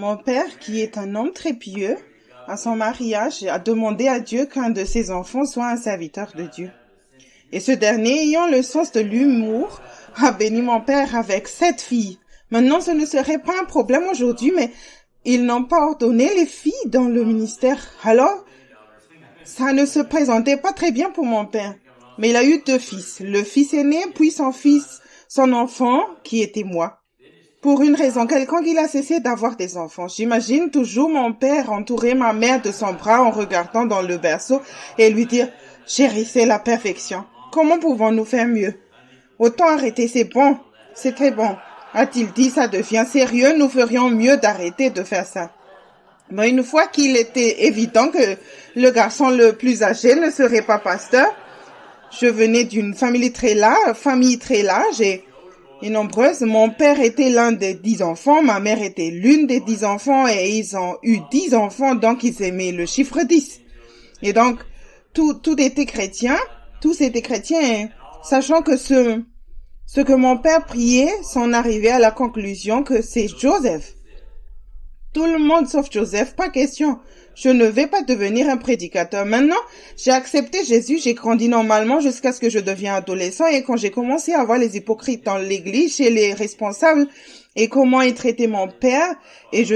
Mon père, qui est un homme très pieux, à son mariage, a demandé à Dieu qu'un de ses enfants soit un serviteur de Dieu. Et ce dernier, ayant le sens de l'humour, a béni mon père avec 7 filles. Maintenant, ce ne serait pas un problème aujourd'hui, mais ils n'ont pas ordonné les filles dans le ministère. Alors, ça ne se présentait pas très bien pour mon père. Mais il a eu 2 fils. Le fils aîné, puis son enfant, qui était moi. Pour une raison quelconque, il a cessé d'avoir des enfants. J'imagine toujours mon père entourer ma mère de son bras en regardant dans le berceau et lui dire « Chérie, c'est la perfection. Comment pouvons-nous faire mieux? Autant arrêter, c'est bon. C'est très bon. » A-t-il dit, ça devient sérieux, nous ferions mieux d'arrêter de faire ça. Mais une fois qu'il était évident que le garçon le plus âgé ne serait pas pasteur, je venais d'une famille très large et nombreuse. Mon père était l'un des 10 enfants, ma mère était l'une des 10 enfants et ils ont eu 10 enfants, donc ils aimaient le chiffre 10. Et donc, tout était chrétien, tous étaient chrétiens, sachant que ce que mon père priait, s'en arrivait à la conclusion que c'est Joseph. Tout le monde sauf Joseph, pas question. Je ne vais pas devenir un prédicateur. Maintenant, j'ai accepté Jésus, j'ai grandi normalement jusqu'à ce que je devienne adolescent et quand j'ai commencé à voir les hypocrites dans l'église, chez les responsables et comment ils traitaient mon père, et je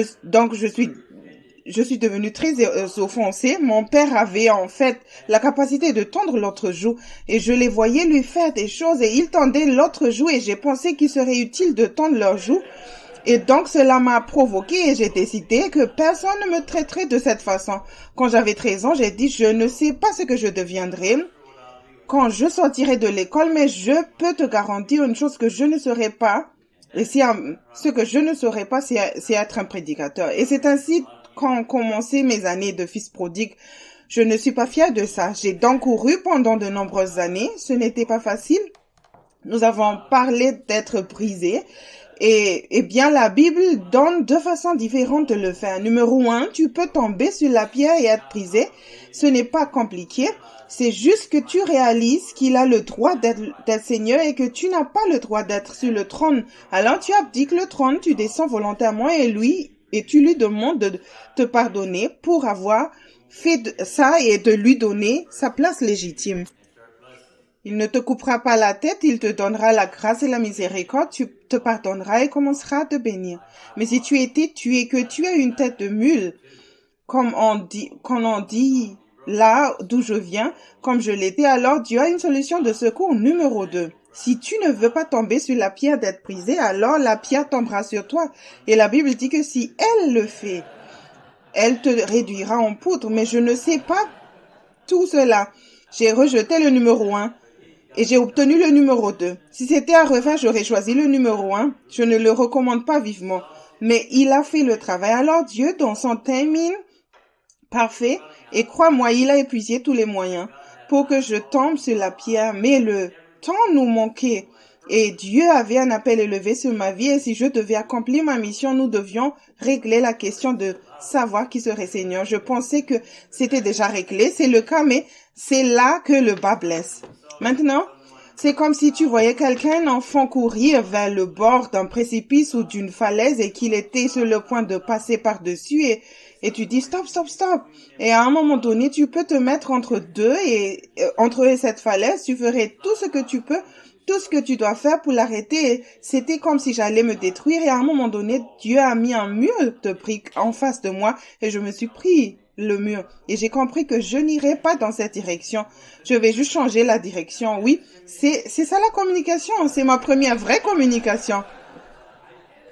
suis devenue très offensée. Mon père avait en fait la capacité de tendre l'autre joue et je les voyais lui faire des choses et il tendait l'autre joue et j'ai pensé qu'il serait utile de tendre leur joue. Et donc cela m'a provoqué et j'ai décidé que personne ne me traiterait de cette façon. Quand j'avais 13 ans, j'ai dit je ne sais pas ce que je deviendrai quand je sortirai de l'école, mais je peux te garantir une chose que je ne serai pas. Et ce que je ne saurais pas, c'est être un prédicateur. Et c'est ainsi qu'ont commencé mes années de fils prodigue. Je ne suis pas fière de ça. J'ai donc couru pendant de nombreuses années. Ce n'était pas facile. Nous avons parlé d'être brisés. Et bien, la Bible donne 2 façons différentes de le faire. Numéro 1, tu peux tomber sur la pierre et être brisé. Ce n'est pas compliqué. C'est juste que tu réalises qu'il a le droit d'être Seigneur et que tu n'as pas le droit d'être sur le trône. Alors tu abdiques le trône, tu descends volontairement et tu lui demandes de te pardonner pour avoir fait ça et de lui donner sa place légitime. Il ne te coupera pas la tête, il te donnera la grâce et la miséricorde, tu te pardonneras et commenceras à te bénir. Mais si tu es têtu et que tu as une tête de mule, comme on dit là d'où je viens, comme je l'étais, alors Dieu a une solution de secours. Numéro 2. Si tu ne veux pas tomber sur la pierre d'être brisée, alors la pierre tombera sur toi. Et la Bible dit que si elle le fait, elle te réduira en poudre. Mais je ne sais pas tout cela. J'ai rejeté le numéro 1. Et j'ai obtenu le numéro 2. Si c'était à refaire, j'aurais choisi le numéro 1. Je ne le recommande pas vivement. Mais il a fait le travail. Alors Dieu, dans son timing parfait, et crois-moi, il a épuisé tous les moyens pour que je tombe sur la pierre. Mais le temps nous manquait. Et Dieu avait un appel élevé sur ma vie. Et si je devais accomplir ma mission, nous devions régler la question de savoir qui serait Seigneur. Je pensais que c'était déjà réglé. C'est le cas, mais c'est là que le bas blesse. Maintenant, c'est comme si tu voyais un enfant courir vers le bord d'un précipice ou d'une falaise et qu'il était sur le point de passer par-dessus et tu dis stop, stop, stop. Et à un moment donné, tu peux te mettre entre deux et entre cette falaise, tu ferais tout ce que tu peux, tout ce que tu dois faire pour l'arrêter. C'était comme si j'allais me détruire et à un moment donné, Dieu a mis un mur de briques en face de moi et je me suis pris le mur et j'ai compris que je n'irai pas dans cette direction. Je vais juste changer la direction. Oui, c'est ça la communication. C'est ma première vraie communication.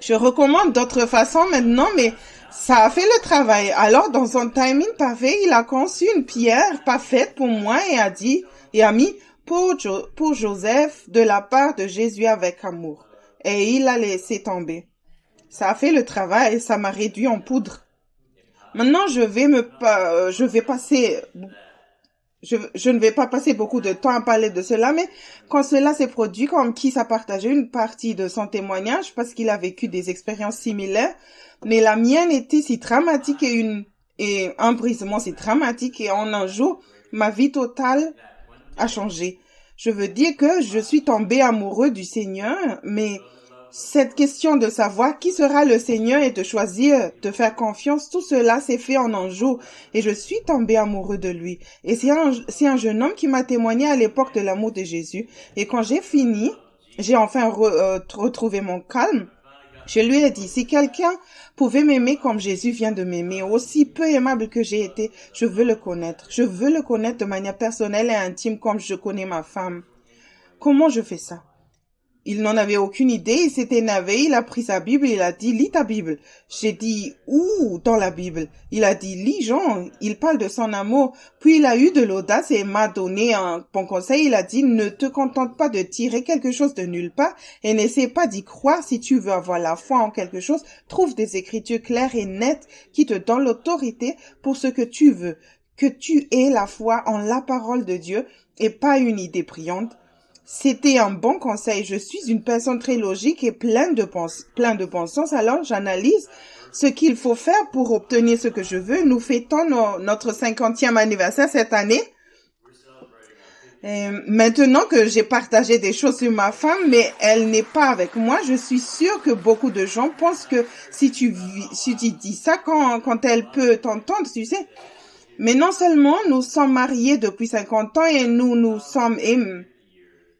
Je recommande d'autres façons maintenant, mais ça a fait le travail. Alors, dans un timing parfait, il a conçu une pierre parfaite pour moi et a mis pour Joseph de la part de Jésus avec amour. Et il l'a laissé tomber. Ça a fait le travail et ça m'a réduit en poudre. Maintenant, je ne vais pas passer beaucoup de temps à parler de cela, mais quand cela s'est produit, comme Keith a partagé une partie de son témoignage parce qu'il a vécu des expériences similaires, mais la mienne était si dramatique et un brisement si dramatique et en un jour, ma vie totale a changé. Je veux dire que je suis tombée amoureux du Seigneur, mais Cette question de savoir qui sera le Seigneur et de choisir, de faire confiance, tout cela s'est fait en un jour et je suis tombé amoureux de lui. Et c'est un jeune homme qui m'a témoigné à l'époque de l'amour de Jésus. Et quand j'ai fini, j'ai enfin retrouvé mon calme. Je lui ai dit, si quelqu'un pouvait m'aimer comme Jésus vient de m'aimer, aussi peu aimable que j'ai été, je veux le connaître. Je veux le connaître de manière personnelle et intime comme je connais ma femme. Comment je fais ça? Il n'en avait aucune idée, il s'est énervé, il a pris sa Bible et il a dit, lis ta Bible. J'ai dit, où dans la Bible? Il a dit, lis Jean, il parle de son amour. Puis il a eu de l'audace et m'a donné un bon conseil, il a dit, ne te contente pas de tirer quelque chose de nulle part et n'essaie pas d'y croire si tu veux avoir la foi en quelque chose. Trouve des écritures claires et nettes qui te donnent l'autorité pour ce que tu veux. Que tu aies la foi en la parole de Dieu et pas une idée brillante. C'était un bon conseil. Je suis une personne très logique et pleine de bon sens. Alors, j'analyse ce qu'il faut faire pour obtenir ce que je veux. Nous fêtons notre 50e anniversaire cette année. Et maintenant que j'ai partagé des choses sur ma femme, mais elle n'est pas avec moi, je suis sûre que beaucoup de gens pensent que si tu dis ça quand elle peut t'entendre, tu sais. Mais non seulement nous sommes mariés depuis 50 ans et nous sommes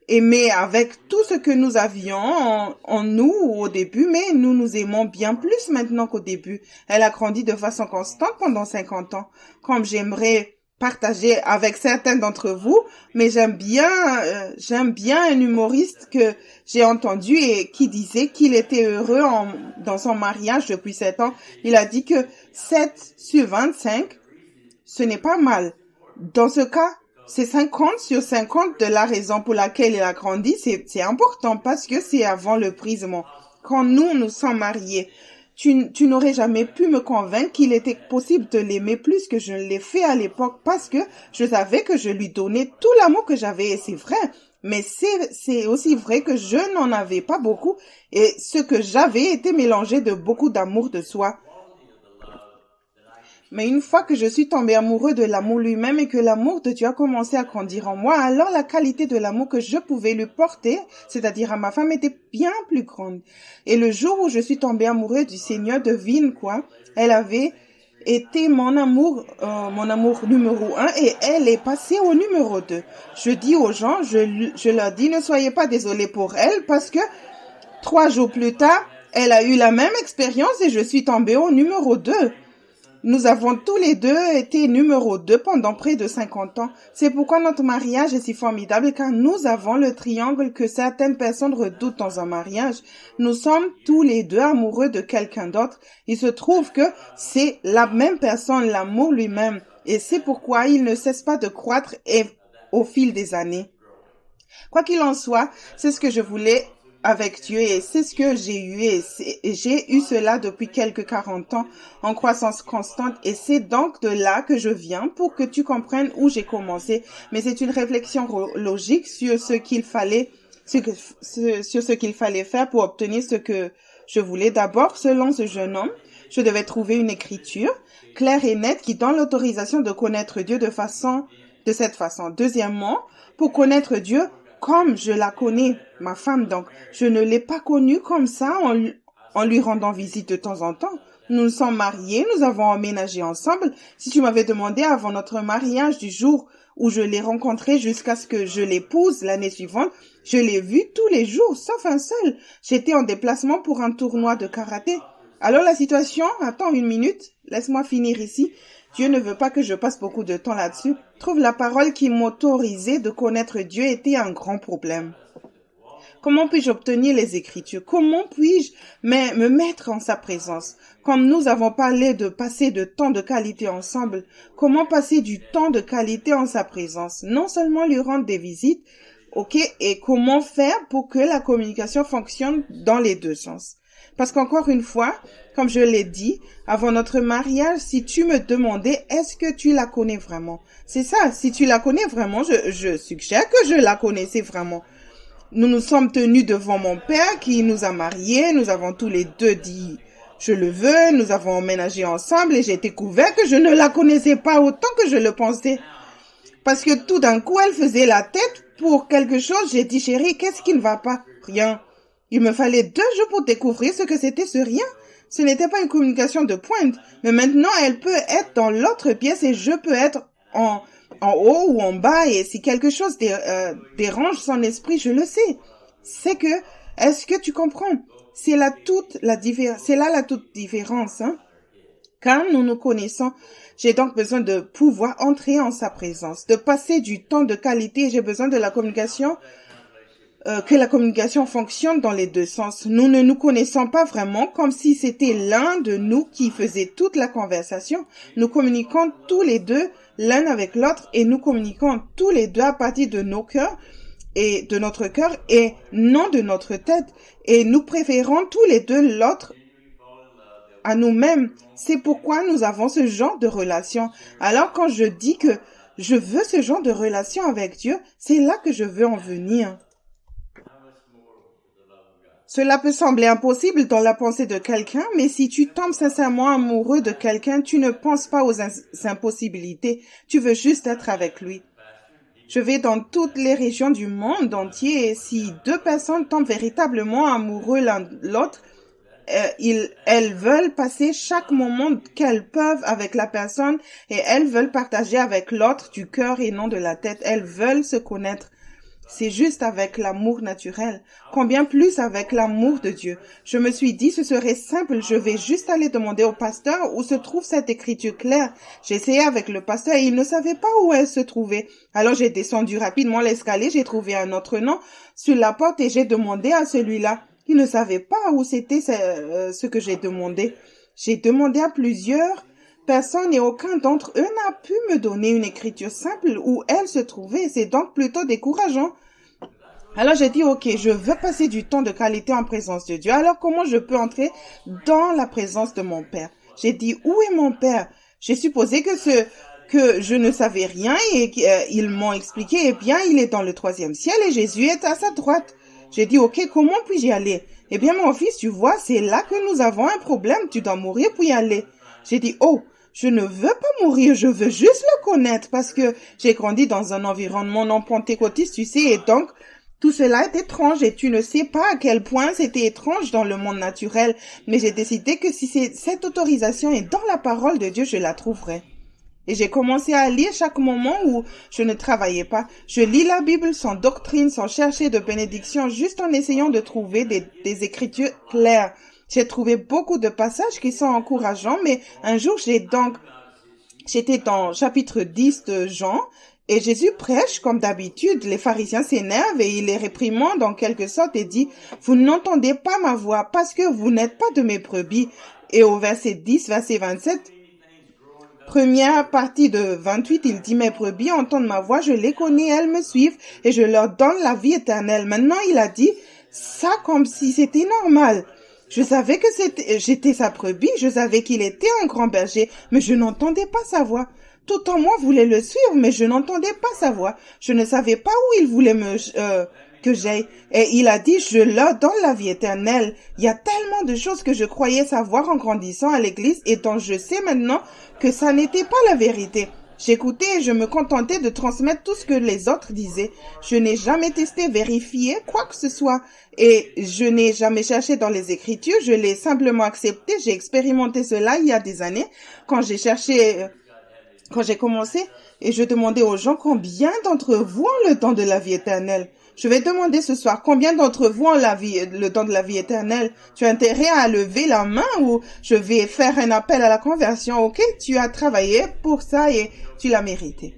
aimés avec tout ce que nous avions en nous au début, mais nous nous aimons bien plus maintenant qu'au début. Elle a grandi de façon constante pendant 50 ans, comme j'aimerais partager avec certains d'entre vous, mais j'aime bien un humoriste que j'ai entendu et qui disait qu'il était heureux dans son mariage depuis 7 ans. Il a dit que 7 sur 25, ce n'est pas mal. Dans ce cas, c'est 50 sur 50 de la raison pour laquelle il a grandi. C'est important parce que c'est avant le brisement. Quand nous sommes mariés, tu n'aurais jamais pu me convaincre qu'il était possible de l'aimer plus que je l'ai fait à l'époque parce que je savais que je lui donnais tout l'amour que j'avais et c'est vrai. Mais c'est aussi vrai que je n'en avais pas beaucoup et ce que j'avais était mélangé de beaucoup d'amour de soi. Mais une fois que je suis tombée amoureux de l'amour lui-même et que l'amour de Dieu a commencé à grandir en moi, alors la qualité de l'amour que je pouvais lui porter, c'est-à-dire à ma femme, était bien plus grande. Et le jour où je suis tombée amoureuse du Seigneur, devine quoi, elle avait été mon amour numéro 1 et elle est passée au numéro 2. Je dis aux gens, je leur dis, ne soyez pas désolés pour elle parce que 3 jours plus tard, elle a eu la même expérience et je suis tombée au numéro 2. Nous avons tous les deux été numéro 2 pendant près de 50 ans. C'est pourquoi notre mariage est si formidable car nous avons le triangle que certaines personnes redoutent dans un mariage. Nous sommes tous les deux amoureux de quelqu'un d'autre. Il se trouve que c'est la même personne, l'amour lui-même. Et c'est pourquoi il ne cesse pas de croître au fil des années. Quoi qu'il en soit, c'est ce que je voulais avec Dieu et c'est ce que j'ai eu et j'ai eu cela depuis quelques 40 ans en croissance constante et c'est donc de là que je viens pour que tu comprennes où j'ai commencé. Mais c'est une réflexion logique sur ce qu'il fallait faire pour obtenir ce que je voulais. D'abord, selon ce jeune homme, je devais trouver une écriture claire et nette qui donne l'autorisation de connaître Dieu de cette façon. Deuxièmement, pour connaître Dieu, comme je la connais, ma femme, donc, je ne l'ai pas connue comme ça en lui rendant visite de temps en temps. Nous nous sommes mariés, nous avons emménagé ensemble. Si tu m'avais demandé avant notre mariage du jour où je l'ai rencontrée jusqu'à ce que je l'épouse l'année suivante, je l'ai vue tous les jours, sauf un seul. J'étais en déplacement pour un tournoi de karaté. Alors la situation, attends une minute, laisse-moi finir ici. Dieu ne veut pas que je passe beaucoup de temps là-dessus. Trouve la parole qui m'autorisait de connaître Dieu était un grand problème. Comment puis-je obtenir les Écritures? Comment puis-je me mettre en sa présence? Comme nous avons parlé de passer de temps de qualité ensemble, comment passer du temps de qualité en sa présence? Non seulement lui rendre des visites, ok, et comment faire pour que la communication fonctionne dans les deux sens? Parce qu'encore une fois, comme je l'ai dit, avant notre mariage, si tu me demandais, est-ce que tu la connais vraiment? C'est ça, si tu la connais vraiment, je suggère que je la connaissais vraiment. Nous nous sommes tenus devant mon père qui nous a mariés, nous avons tous les deux dit, je le veux, nous avons emménagé ensemble et j'ai découvert que je ne la connaissais pas autant que je le pensais. Parce que tout d'un coup, elle faisait la tête pour quelque chose, j'ai dit, chérie, qu'est-ce qui ne va pas? Rien. Il me fallait 2 jours pour découvrir ce que c'était ce rien. Ce n'était pas une communication de pointe, mais maintenant elle peut être dans l'autre pièce et je peux être en haut ou en bas, et si quelque chose dérange son esprit, je le sais. C'est que, est-ce que tu comprends? C'est là la toute différence, hein? Quand nous nous connaissons, j'ai donc besoin de pouvoir entrer en sa présence, de passer du temps de qualité. J'ai besoin de la communication, que la communication fonctionne dans les 2 sens. Nous ne nous connaissons pas vraiment, comme si c'était l'un de nous qui faisait toute la conversation. Nous communiquons tous les deux l'un avec l'autre et nous communiquons tous les deux à partir de nos cœurs et de notre cœur et non de notre tête. Et nous préférons tous les deux l'autre à nous-mêmes. C'est pourquoi nous avons ce genre de relation. Alors quand je dis que je veux ce genre de relation avec Dieu, c'est là que je veux en venir. Cela peut sembler impossible dans la pensée de quelqu'un, mais si tu tombes sincèrement amoureux de quelqu'un, tu ne penses pas aux impossibilités. Tu veux juste être avec lui. Je vais dans toutes les régions du monde entier et si 2 personnes tombent véritablement amoureux l'un de l'autre, elles veulent passer chaque moment qu'elles peuvent avec la personne et elles veulent partager avec l'autre du cœur et non de la tête. Elles veulent se connaître. C'est juste avec l'amour naturel. Combien plus avec l'amour de Dieu. Je me suis dit, ce serait simple, je vais juste aller demander au pasteur où se trouve cette écriture claire. J'ai essayé avec le pasteur et il ne savait pas où elle se trouvait. Alors j'ai descendu rapidement l'escalier, j'ai trouvé un autre nom sur la porte et j'ai demandé à celui-là. Il ne savait pas où c'était ce que j'ai demandé. J'ai demandé à plusieurs personnes et aucun d'entre eux n'a pu me donner une écriture simple où elle se trouvait. C'est donc plutôt décourageant. Alors j'ai dit, ok, je veux passer du temps de qualité en présence de Dieu. Alors comment je peux entrer dans la présence de mon Père? J'ai dit, où est mon Père? J'ai supposé que je ne savais rien et ils m'ont expliqué, eh bien, il est dans le 3e ciel et Jésus est à sa droite. J'ai dit, ok, comment puis-je y aller? Eh bien, mon fils, tu vois, c'est là que nous avons un problème. Tu dois mourir pour y aller. J'ai dit, oh, je ne veux pas mourir, je veux juste le connaître parce que j'ai grandi dans un environnement non pentecôtiste, tu sais, et donc, tout cela est étrange et tu ne sais pas à quel point c'était étrange dans le monde naturel. Mais j'ai décidé que si cette autorisation est dans la parole de Dieu, je la trouverai. Et j'ai commencé à lire chaque moment où je ne travaillais pas. Je lis la Bible sans doctrine, sans chercher de bénédiction, juste en essayant de trouver des écritures claires. J'ai trouvé beaucoup de passages qui sont encourageants, mais un jour j'étais dans chapitre 10 de Jean, et Jésus prêche comme d'habitude. Les pharisiens s'énervent et il les réprimande en quelque sorte et dit, vous n'entendez pas ma voix parce que vous n'êtes pas de mes brebis. Et au verset 10, verset 27, première partie de 28, il dit, mes brebis entendent ma voix, je les connais, elles me suivent et je leur donne la vie éternelle. Maintenant, il a dit ça comme si c'était normal. Je savais que j'étais sa brebis, je savais qu'il était un grand berger, mais je n'entendais pas sa voix. Tout en moi voulait le suivre, mais je n'entendais pas sa voix. Je ne savais pas où il voulait que j'aille. Et il a dit, je leur donne la vie éternelle. Il y a tellement de choses que je croyais savoir en grandissant à l'église et dont je sais maintenant que ça n'était pas la vérité. J'écoutais et je me contentais de transmettre tout ce que les autres disaient. Je n'ai jamais testé, vérifié quoi que ce soit. Et je n'ai jamais cherché dans les Écritures. Je l'ai simplement accepté. J'ai expérimenté cela il y a des années quand j'ai commencé et je demandais aux gens combien d'entre vous ont le don de la vie éternelle. Je vais demander ce soir combien d'entre vous ont le don de la vie éternelle. Tu as intérêt à lever la main ou je vais faire un appel à la conversion. Ok, tu as travaillé pour ça et tu l'as mérité.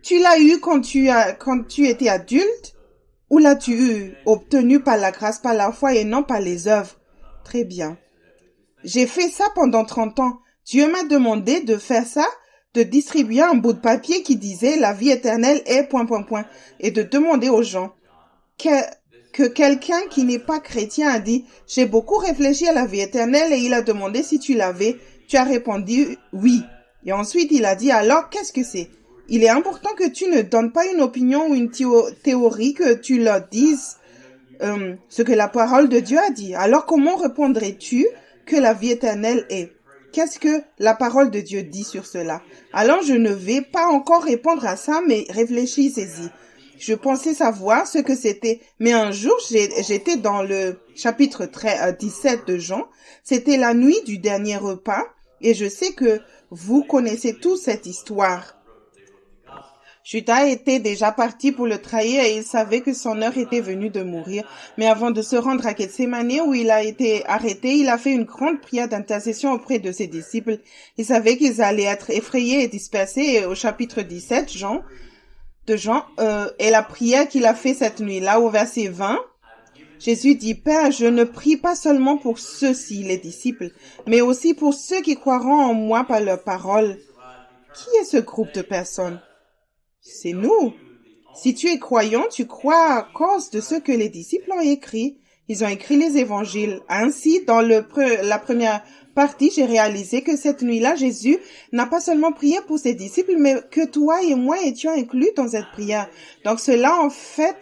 Tu l'as eu quand tu étais adulte ou l'as-tu obtenu par la grâce, par la foi et non par les œuvres? Très bien. J'ai fait ça pendant 30 ans. Dieu m'a demandé de faire ça, de distribuer un bout de papier qui disait la vie éternelle est ... et de demander aux gens que quelqu'un qui n'est pas chrétien a dit j'ai beaucoup réfléchi à la vie éternelle et il a demandé si tu l'avais. Tu as répondu oui. Et ensuite il a dit alors qu'est-ce que c'est? Il est important que tu ne donnes pas une opinion ou une théorie, que tu leur dises ce que la parole de Dieu a dit. Alors comment répondrais-tu que la vie éternelle est? Qu'est-ce que la parole de Dieu dit sur cela? Alors je ne vais pas encore répondre à ça, mais réfléchissez-y. Je pensais savoir ce que c'était. Mais un jour, j'étais dans le chapitre 17 de Jean. C'était la nuit du dernier repas. Et je sais que vous connaissez tous cette histoire. Judas était déjà parti pour le trahir et il savait que son heure était venue de mourir. Mais avant de se rendre à Gethsémani où il a été arrêté, il a fait une grande prière d'intercession auprès de ses disciples. Il savait qu'ils allaient être effrayés et dispersés. Et au chapitre 17 de Jean, et la prière qu'il a fait cette nuit-là, au verset 20, Jésus dit, Père, je ne prie pas seulement pour ceux-ci, les disciples, mais aussi pour ceux qui croiront en moi par leur parole. Qui est ce groupe de personnes? C'est nous. Si tu es croyant, tu crois à cause de ce que les disciples ont écrit. Ils ont écrit les évangiles. Ainsi, dans la première partie, j'ai réalisé que cette nuit-là, Jésus n'a pas seulement prié pour ses disciples, mais que toi et moi étions inclus dans cette prière. Donc cela, en fait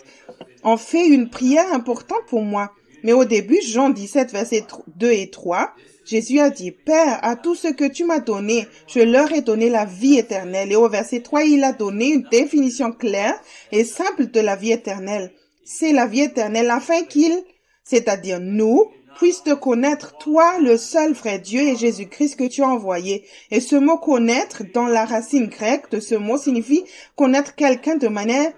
une prière importante pour moi. Mais au début, Jean 17, versets 2 et 3, Jésus a dit, Père, à tout ce que tu m'as donné, je leur ai donné la vie éternelle. Et au verset 3, il a donné une définition claire et simple de la vie éternelle. C'est la vie éternelle afin qu'ils, c'est-à-dire nous, puissent te connaître, toi, le seul vrai Dieu et Jésus-Christ que tu as envoyé. Et ce mot connaître, dans la racine grecque de ce mot, signifie connaître quelqu'un de manière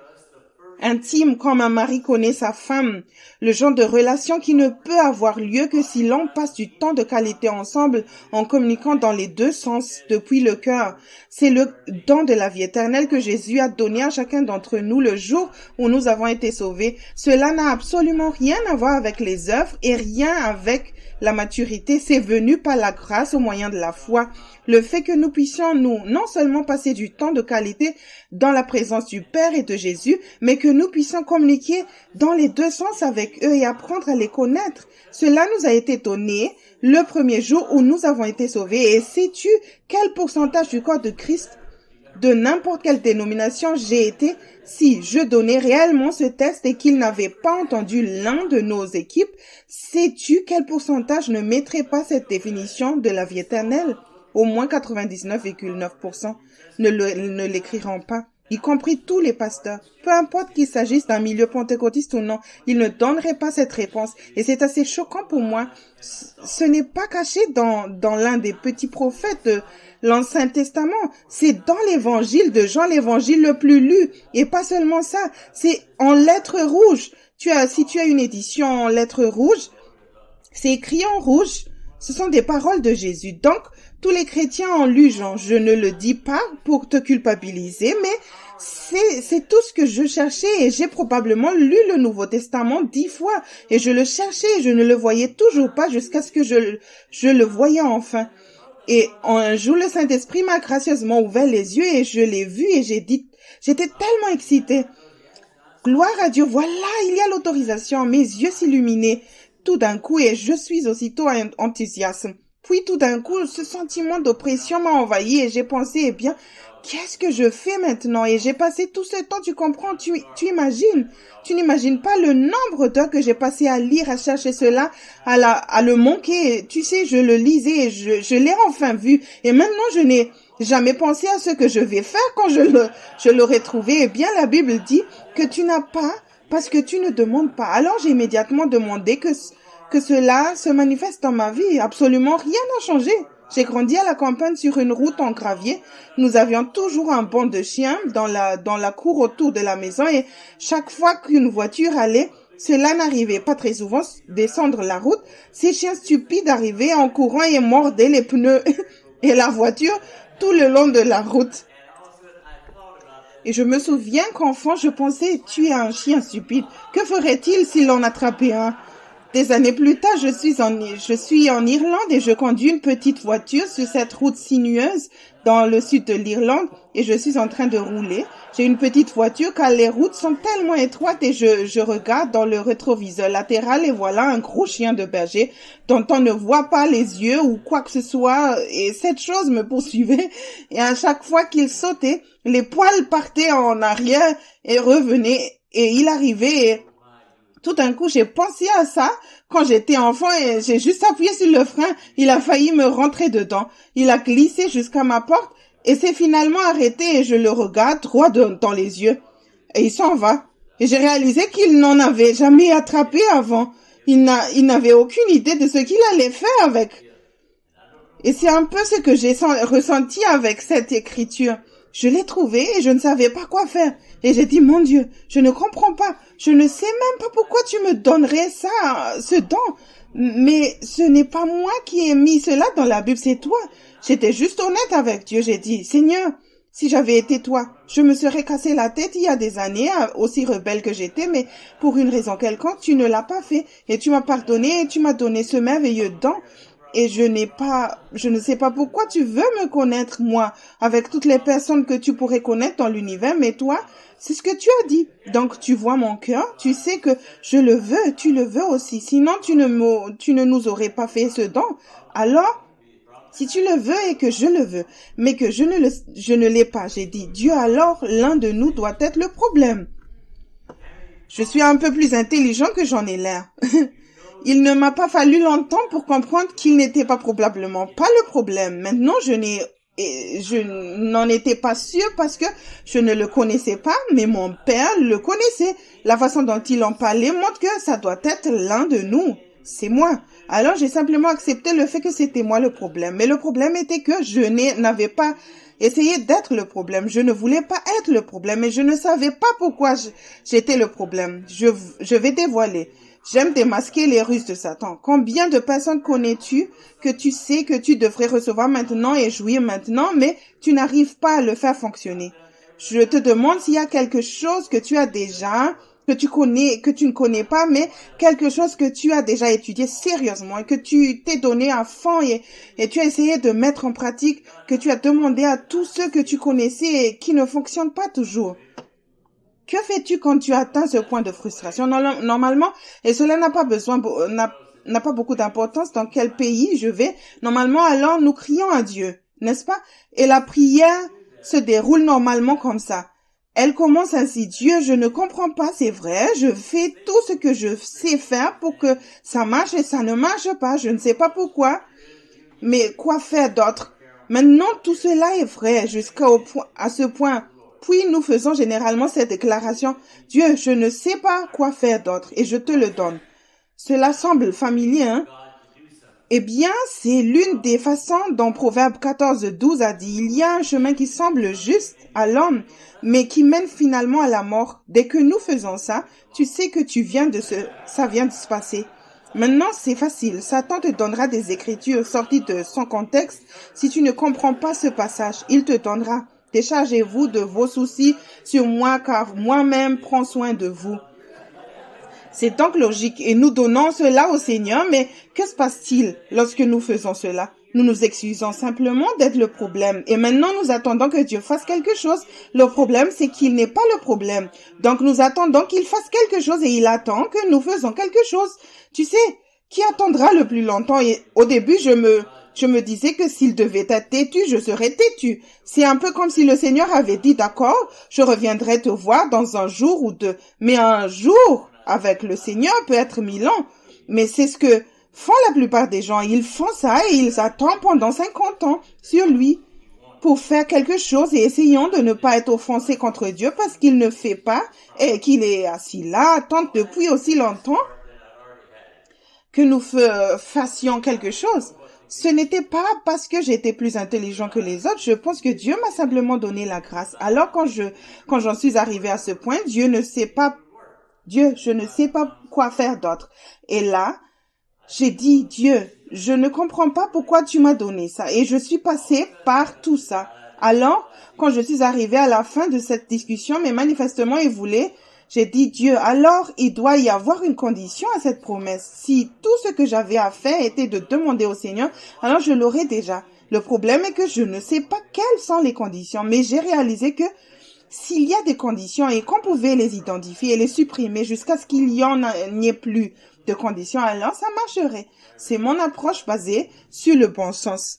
intime, comme un mari connaît sa femme, le genre de relation qui ne peut avoir lieu que si l'on passe du temps de qualité ensemble en communiquant dans les deux sens depuis le cœur. C'est le don de la vie éternelle que Jésus a donné à chacun d'entre nous le jour où nous avons été sauvés. Cela n'a absolument rien à voir avec les œuvres et rien avec la maturité. C'est venu par la grâce au moyen de la foi. Le fait que nous puissions non seulement passer du temps de qualité dans la présence du Père et de Jésus, mais que nous puissions communiquer dans les deux sens avec eux et apprendre à les connaître. Cela nous a été donné le premier jour où nous avons été sauvés. Et sais-tu quel pourcentage du corps de Christ, de n'importe quelle dénomination j'ai été, si je donnais réellement ce test et qu'il n'avait pas entendu l'un de nos équipes, sais-tu quel pourcentage ne mettrait pas cette définition de la vie éternelle? Au moins 99,9% ne l'écriront pas, y compris tous les pasteurs. Peu importe qu'il s'agisse d'un milieu pentecôtiste ou non, ils ne donneraient pas cette réponse. Et c'est assez choquant pour moi. Ce n'est pas caché dans l'un des petits prophètes de l'Ancien Testament. C'est dans l'évangile de Jean, l'évangile le plus lu. Et pas seulement ça, c'est en lettres rouges. Si tu as une édition en lettres rouges, c'est écrit en rouge. Ce sont des paroles de Jésus. Donc, tous les chrétiens ont lu Jean. Je ne le dis pas pour te culpabiliser, mais c'est tout ce que je cherchais et j'ai probablement lu le Nouveau Testament 10 fois et je le cherchais et je ne le voyais toujours pas jusqu'à ce que je le voyais enfin. Et un jour, le Saint-Esprit m'a gracieusement ouvert les yeux et je l'ai vu et j'étais tellement excitée. Gloire à Dieu, voilà, il y a l'autorisation. Mes yeux s'illuminaient tout d'un coup et je suis aussitôt enthousiaste. Puis tout d'un coup, ce sentiment d'oppression m'a envahi et j'ai pensé, eh bien, qu'est-ce que je fais maintenant? Et j'ai passé tout ce temps, tu comprends, tu imagines? Tu n'imagines pas le nombre d'heures que j'ai passé à lire, à chercher cela, à le manquer. Tu sais, je le lisais et je l'ai enfin vu. Et maintenant, je n'ai jamais pensé à ce que je vais faire quand je l'aurai trouvé. Eh bien, la Bible dit que tu n'as pas parce que tu ne demandes pas. Alors, j'ai immédiatement demandé que cela se manifeste dans ma vie. Absolument rien n'a changé. J'ai grandi à la campagne sur une route en gravier. Nous avions toujours un banc de chiens dans la cour autour de la maison et chaque fois qu'une voiture allait, cela n'arrivait pas très souvent, descendre la route, ces chiens stupides arrivaient en courant et mordaient les pneus et la voiture tout le long de la route. Et je me souviens qu'enfant, je pensais tuer un chien stupide. Que ferait-il s'il en attrapait un? Des années plus tard, je suis en Irlande et je conduis une petite voiture sur cette route sinueuse dans le sud de l'Irlande et je suis en train de rouler. J'ai une petite voiture car les routes sont tellement étroites et je regarde dans le rétroviseur latéral et voilà un gros chien de berger dont on ne voit pas les yeux ou quoi que ce soit et cette chose me poursuivait et à chaque fois qu'il sautait, les poils partaient en arrière et revenaient et il arrivait et tout d'un coup, j'ai pensé à ça quand j'étais enfant et j'ai juste appuyé sur le frein. Il a failli me rentrer dedans. Il a glissé jusqu'à ma porte et s'est finalement arrêté et je le regarde droit dans les yeux. Et il s'en va. Et j'ai réalisé qu'il n'en avait jamais attrapé avant. Il n'avait aucune idée de ce qu'il allait faire avec. Et c'est un peu ce que j'ai ressenti avec cette écriture. Je l'ai trouvé et je ne savais pas quoi faire. Et j'ai dit, mon Dieu, je ne comprends pas. Je ne sais même pas pourquoi tu me donnerais ça, ce don. Mais ce n'est pas moi qui ai mis cela dans la Bible, c'est toi. J'étais juste honnête avec Dieu. J'ai dit, Seigneur, si j'avais été toi, je me serais cassé la tête il y a des années, aussi rebelle que j'étais, mais pour une raison quelconque, tu ne l'as pas fait. Et tu m'as pardonné et tu m'as donné ce merveilleux don. Et je ne sais pas pourquoi tu veux me connaître, moi, avec toutes les personnes que tu pourrais connaître dans l'univers, mais toi, c'est ce que tu as dit. Donc, tu vois mon cœur, tu sais que je le veux, tu le veux aussi. Sinon, tu ne nous aurais pas fait ce don. Alors, si tu le veux et que je le veux, mais que je ne l'ai pas, j'ai dit, Dieu, alors, l'un de nous doit être le problème. Je suis un peu plus intelligent que j'en ai l'air. Il ne m'a pas fallu longtemps pour comprendre qu'il n'était probablement pas le problème. Maintenant, je n'en étais pas sûre parce que je ne le connaissais pas, mais mon père le connaissait. La façon dont il en parlait montre que ça doit être l'un de nous. C'est moi. Alors, j'ai simplement accepté le fait que c'était moi le problème. Mais le problème était que je n'avais pas essayé d'être le problème. Je ne voulais pas être le problème et je ne savais pas pourquoi j'étais le problème. Je vais dévoiler. J'aime démasquer les ruses de Satan. Combien de personnes connais-tu que tu sais que tu devrais recevoir maintenant et jouir maintenant, mais tu n'arrives pas à le faire fonctionner? Je te demande s'il y a quelque chose que tu as déjà, que tu ne connais pas, mais quelque chose que tu as déjà étudié sérieusement et que tu t'es donné à fond et tu as essayé de mettre en pratique, que tu as demandé à tous ceux que tu connaissais et qui ne fonctionnent pas toujours. Que fais-tu quand tu atteins ce point de frustration? Normalement, et cela n'a pas beaucoup d'importance dans quel pays je vais. Normalement, alors, nous crions à Dieu, n'est-ce pas? Et la prière se déroule normalement comme ça. Elle commence ainsi, Dieu, je ne comprends pas, c'est vrai, je fais tout ce que je sais faire pour que ça marche et ça ne marche pas, je ne sais pas pourquoi. Mais quoi faire d'autre? Maintenant, tout cela est vrai à ce point. Puis nous faisons généralement cette déclaration, Dieu, je ne sais pas quoi faire d'autre et je te le donne. Cela semble familier, hein? Eh bien, c'est l'une des façons dont Proverbe 14:12 a dit, il y a un chemin qui semble juste à l'homme, mais qui mène finalement à la mort. Dès que nous faisons ça, tu sais que ça vient de se passer. Maintenant, c'est facile. Satan te donnera des écritures sorties de son contexte. Si tu ne comprends pas ce passage, il te donnera. Déchargez-vous de vos soucis sur moi, car moi-même prends soin de vous. C'est donc logique et nous donnons cela au Seigneur, mais que se passe-t-il lorsque nous faisons cela? Nous nous excusons simplement d'être le problème et maintenant nous attendons que Dieu fasse quelque chose. Le problème, c'est qu'il n'est pas le problème. Donc nous attendons qu'il fasse quelque chose et il attend que nous faisons quelque chose. Tu sais, qui attendra le plus longtemps? Et au début, je me disais que s'il devait être têtu, je serais têtu. C'est un peu comme si le Seigneur avait dit, d'accord, je reviendrai te voir dans un jour ou deux. Mais un jour avec le Seigneur peut être 1000 ans. Mais c'est ce que font la plupart des gens. Ils font ça et ils attendent pendant 50 ans sur lui pour faire quelque chose et essayons de ne pas être offensés contre Dieu parce qu'il ne fait pas et qu'il est assis là, attend depuis aussi longtemps que nous fassions quelque chose. Ce n'était pas parce que j'étais plus intelligent que les autres. Je pense que Dieu m'a simplement donné la grâce. Alors quand j'en suis arrivé à ce point, Dieu, je ne sais pas quoi faire d'autre. Et là, j'ai dit, Dieu, je ne comprends pas pourquoi tu m'as donné ça. Et je suis passée par tout ça. Alors, quand je suis arrivée à la fin de cette discussion, mais manifestement, j'ai dit, Dieu, alors il doit y avoir une condition à cette promesse. Si tout ce que j'avais à faire était de demander au Seigneur, alors je l'aurais déjà. Le problème est que je ne sais pas quelles sont les conditions, mais j'ai réalisé que s'il y a des conditions et qu'on pouvait les identifier et les supprimer jusqu'à ce qu'il n'y ait plus de conditions, alors ça marcherait. C'est mon approche basée sur le bon sens.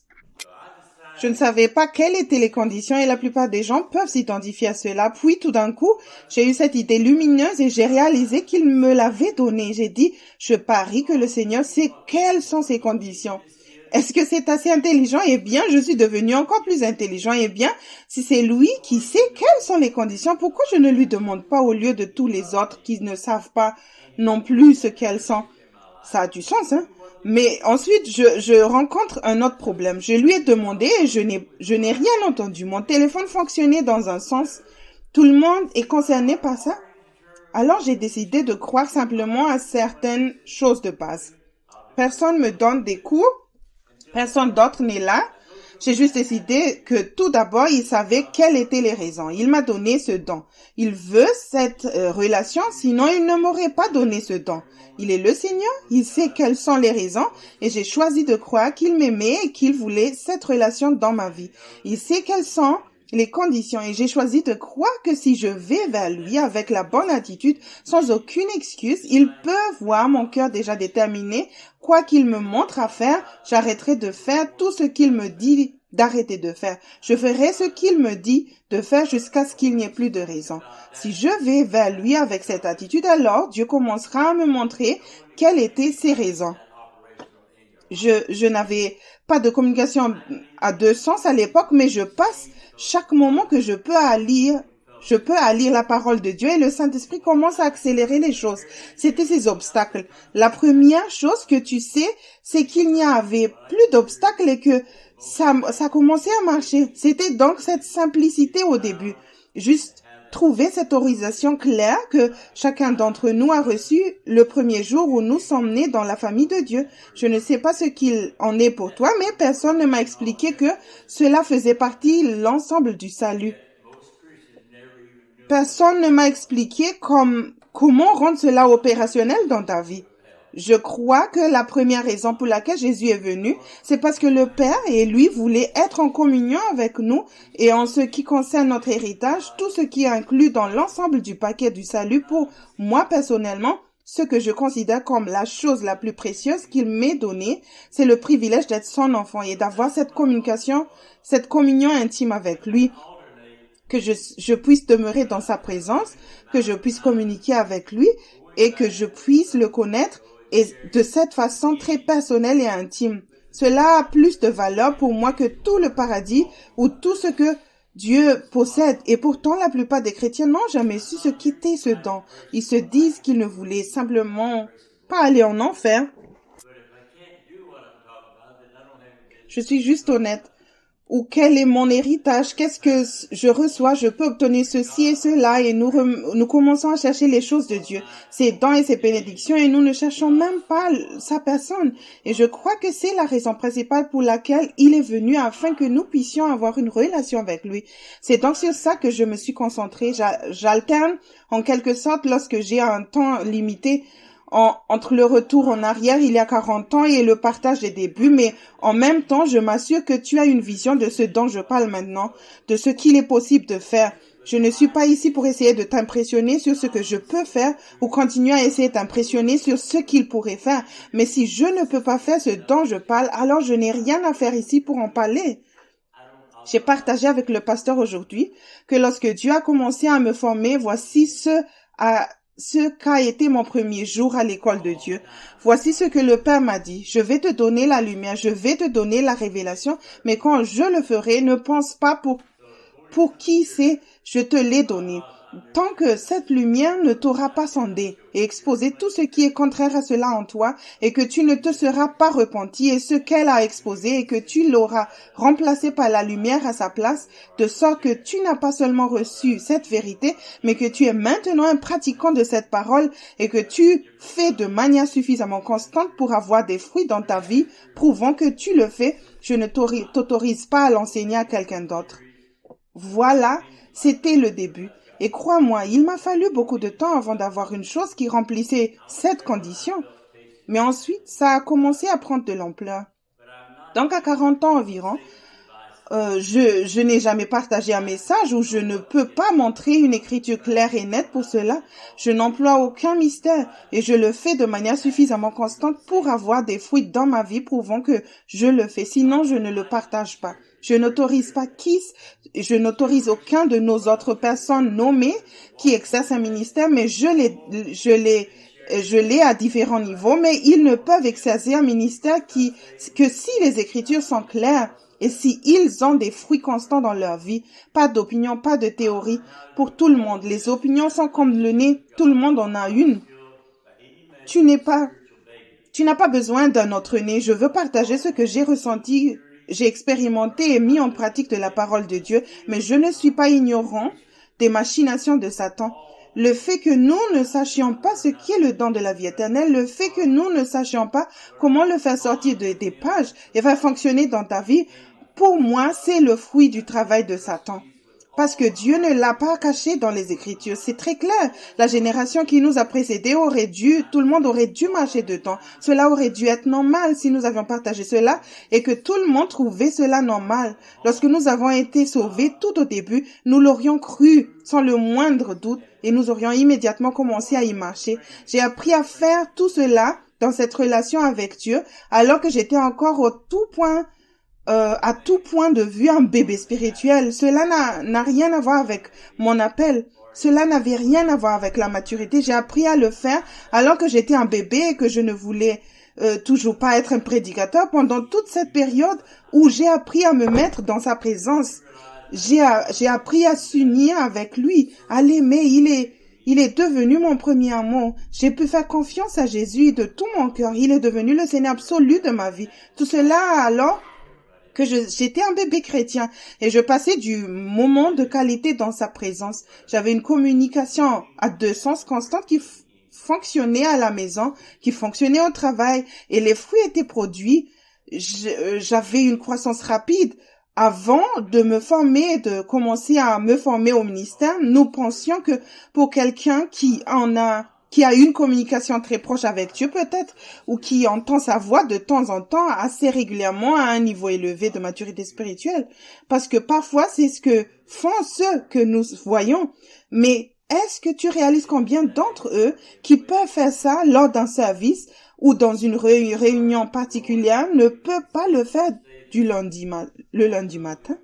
Je ne savais pas quelles étaient les conditions et la plupart des gens peuvent s'identifier à cela. Puis tout d'un coup, j'ai eu cette idée lumineuse et j'ai réalisé qu'il me l'avait donnée. J'ai dit, je parie que le Seigneur sait quelles sont ces conditions. Est-ce que c'est assez intelligent? Eh bien, je suis devenu encore plus intelligent. Eh bien, si c'est lui qui sait quelles sont les conditions, pourquoi je ne lui demande pas au lieu de tous les autres qui ne savent pas non plus ce qu'elles sont? Ça a du sens, hein? Mais ensuite, je rencontre un autre problème. Je lui ai demandé et je n'ai rien entendu. Mon téléphone fonctionnait dans un sens. Tout le monde est concerné par ça. Alors, j'ai décidé de croire simplement à certaines choses de base. Personne me donne des cours. Personne d'autre n'est là. J'ai juste décidé que tout d'abord, il savait quelles étaient les raisons. Il m'a donné ce don. Il veut cette relation, sinon il ne m'aurait pas donné ce don. Il est le Seigneur, il sait quelles sont les raisons et j'ai choisi de croire qu'il m'aimait et qu'il voulait cette relation dans ma vie. Il sait quelles sont les conditions et j'ai choisi de croire que si je vais vers lui avec la bonne attitude, sans aucune excuse, il peut voir mon cœur déjà déterminé. Quoi qu'il me montre à faire, j'arrêterai de faire tout ce qu'il me dit d'arrêter de faire. Je ferai ce qu'il me dit de faire jusqu'à ce qu'il n'y ait plus de raison. Si je vais vers lui avec cette attitude, alors Dieu commencera à me montrer quelles étaient ses raisons. Je n'avais pas de communication à deux sens à l'époque, mais je passe chaque moment que je peux à lire la parole de Dieu et le Saint-Esprit commence à accélérer les choses. C'était ces obstacles. La première chose que tu sais, c'est qu'il n'y avait plus d'obstacles et que ça commençait à marcher. C'était donc cette simplicité au début. Juste trouver cette autorisation claire que chacun d'entre nous a reçue le premier jour où nous sommes nés dans la famille de Dieu. Je ne sais pas ce qu'il en est pour toi, mais personne ne m'a expliqué que cela faisait partie de l'ensemble du salut. Personne ne m'a expliqué comment rendre cela opérationnel dans ta vie. Je crois que la première raison pour laquelle Jésus est venu, c'est parce que le Père et lui voulaient être en communion avec nous et en ce qui concerne notre héritage, tout ce qui est inclus dans l'ensemble du paquet du salut pour moi personnellement, ce que je considère comme la chose la plus précieuse qu'il m'ait donnée, c'est le privilège d'être son enfant et d'avoir cette communion intime avec lui. Que je puisse demeurer dans sa présence, que je puisse communiquer avec lui et que je puisse le connaître et de cette façon très personnelle et intime. Cela a plus de valeur pour moi que tout le paradis ou tout ce que Dieu possède. Et pourtant, la plupart des chrétiens n'ont jamais su ce qu'était ce don. Ils se disent qu'ils ne voulaient simplement pas aller en enfer. Je suis juste honnête. Ou quel est mon héritage, qu'est-ce que je reçois, je peux obtenir ceci et cela et nous commençons à chercher les choses de Dieu, ses dons et ses bénédictions et nous ne cherchons même pas sa personne. Et je crois que c'est la raison principale pour laquelle il est venu afin que nous puissions avoir une relation avec lui. C'est donc sur ça que je me suis concentrée. J'alterne en quelque sorte lorsque j'ai un temps limité entre le retour en arrière il y a 40 ans et le partage des débuts, mais en même temps, je m'assure que tu as une vision de ce dont je parle maintenant, de ce qu'il est possible de faire. Je ne suis pas ici pour essayer de t'impressionner sur ce que je peux faire ou continuer à essayer de t'impressionner sur ce qu'il pourrait faire. Mais si je ne peux pas faire ce dont je parle, alors je n'ai rien à faire ici pour en parler. J'ai partagé avec le pasteur aujourd'hui que lorsque Dieu a commencé à me former, voici ce qu'a été mon premier jour à l'école de Dieu. Voici ce que le Père m'a dit. Je vais te donner la lumière, je vais te donner la révélation, mais quand je le ferai, ne pense pas pour qui c'est, je te l'ai donné. Tant que cette lumière ne t'aura pas sondé et exposé tout ce qui est contraire à cela en toi et que tu ne te seras pas repenti et ce qu'elle a exposé et que tu l'auras remplacé par la lumière à sa place, de sorte que tu n'as pas seulement reçu cette vérité, mais que tu es maintenant un pratiquant de cette parole et que tu fais de manière suffisamment constante pour avoir des fruits dans ta vie, prouvant que tu le fais, je ne t'autorise pas à l'enseigner à quelqu'un d'autre. Voilà, c'était le début. Et crois-moi, il m'a fallu beaucoup de temps avant d'avoir une chose qui remplissait cette condition. Mais ensuite, ça a commencé à prendre de l'ampleur. Donc, à 40 ans environ, je n'ai jamais partagé un message où je ne peux pas montrer une écriture claire et nette pour cela. Je n'emploie aucun mystère et je le fais de manière suffisamment constante pour avoir des fruits dans ma vie prouvant que je le fais. Sinon, je ne le partage pas. Je n'autorise pas je n'autorise aucun de nos autres personnes nommées qui exercent un ministère, mais je les Je l'ai à différents niveaux, mais ils ne peuvent exercer un ministère que si les Écritures sont claires et si ils ont des fruits constants dans leur vie. Pas d'opinion, pas de théorie pour tout le monde. Les opinions sont comme le nez, tout le monde en a une. Tu n'as pas besoin d'un autre nez. Je veux partager ce que j'ai ressenti, j'ai expérimenté et mis en pratique de la parole de Dieu, mais je ne suis pas ignorant des machinations de Satan. Le fait que nous ne sachions pas ce qui est le don de la vie éternelle, le fait que nous ne sachions pas comment le faire sortir des pages et faire fonctionner dans ta vie, pour moi, c'est le fruit du travail de Satan. Parce que Dieu ne l'a pas caché dans les Écritures. C'est très clair. La génération qui nous a précédés tout le monde aurait dû marcher dedans. Cela aurait dû être normal si nous avions partagé cela et que tout le monde trouvait cela normal. Lorsque nous avons été sauvés tout au début, nous l'aurions cru sans le moindre doute et nous aurions immédiatement commencé à y marcher. J'ai appris à faire tout cela dans cette relation avec Dieu alors que j'étais encore à tout point de vue un bébé spirituel. Cela n'a rien à voir avec mon appel. Cela n'avait rien à voir avec la maturité. J'ai appris à le faire alors que j'étais un bébé et que je ne voulais toujours pas être un prédicateur pendant toute cette période où j'ai appris à me mettre dans sa présence. J'ai appris à s'unir avec lui, à l'aimer. Il est devenu mon premier amour. J'ai pu faire confiance à Jésus de tout mon cœur. Il est devenu le Seigneur absolu de ma vie. Tout cela alors que j'étais un bébé chrétien et je passais du moment de qualité dans sa présence. J'avais une communication à deux sens constante qui fonctionnait à la maison, qui fonctionnait au travail et les fruits étaient produits. J'avais une croissance rapide. Avant de me former, de commencer à me former au ministère, nous pensions que pour quelqu'un qui a une communication très proche avec Dieu peut-être, ou qui entend sa voix de temps en temps assez régulièrement à un niveau élevé de maturité spirituelle. Parce que parfois, c'est ce que font ceux que nous voyons. Mais est-ce que tu réalises combien d'entre eux qui peuvent faire ça lors d'un service ou dans une réunion particulière ne peuvent pas le faire le lundi matin?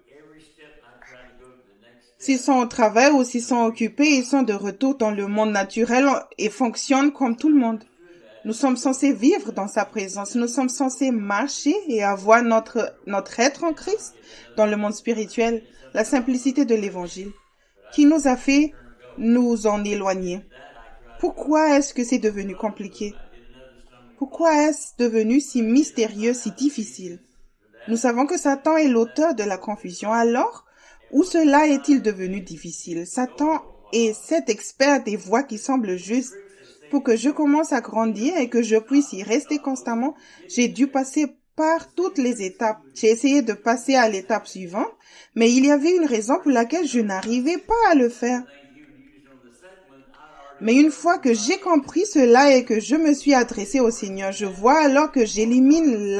S'ils sont au travail ou s'ils sont occupés, ils sont de retour dans le monde naturel et fonctionnent comme tout le monde. Nous sommes censés vivre dans sa présence. Nous sommes censés marcher et avoir notre être en Christ dans le monde spirituel. La simplicité de l'évangile qui nous a fait nous en éloigner. Pourquoi est-ce que c'est devenu compliqué? Pourquoi est-ce devenu si mystérieux, si difficile? Nous savons que Satan est l'auteur de la confusion. Alors, où cela est-il devenu difficile? Satan est cet expert des voies qui semblent justes. Pour que je commence à grandir et que je puisse y rester constamment, j'ai dû passer par toutes les étapes. J'ai essayé de passer à l'étape suivante, mais il y avait une raison pour laquelle je n'arrivais pas à le faire. Mais une fois que j'ai compris cela et que je me suis adressé au Seigneur, je vois alors que j'élimine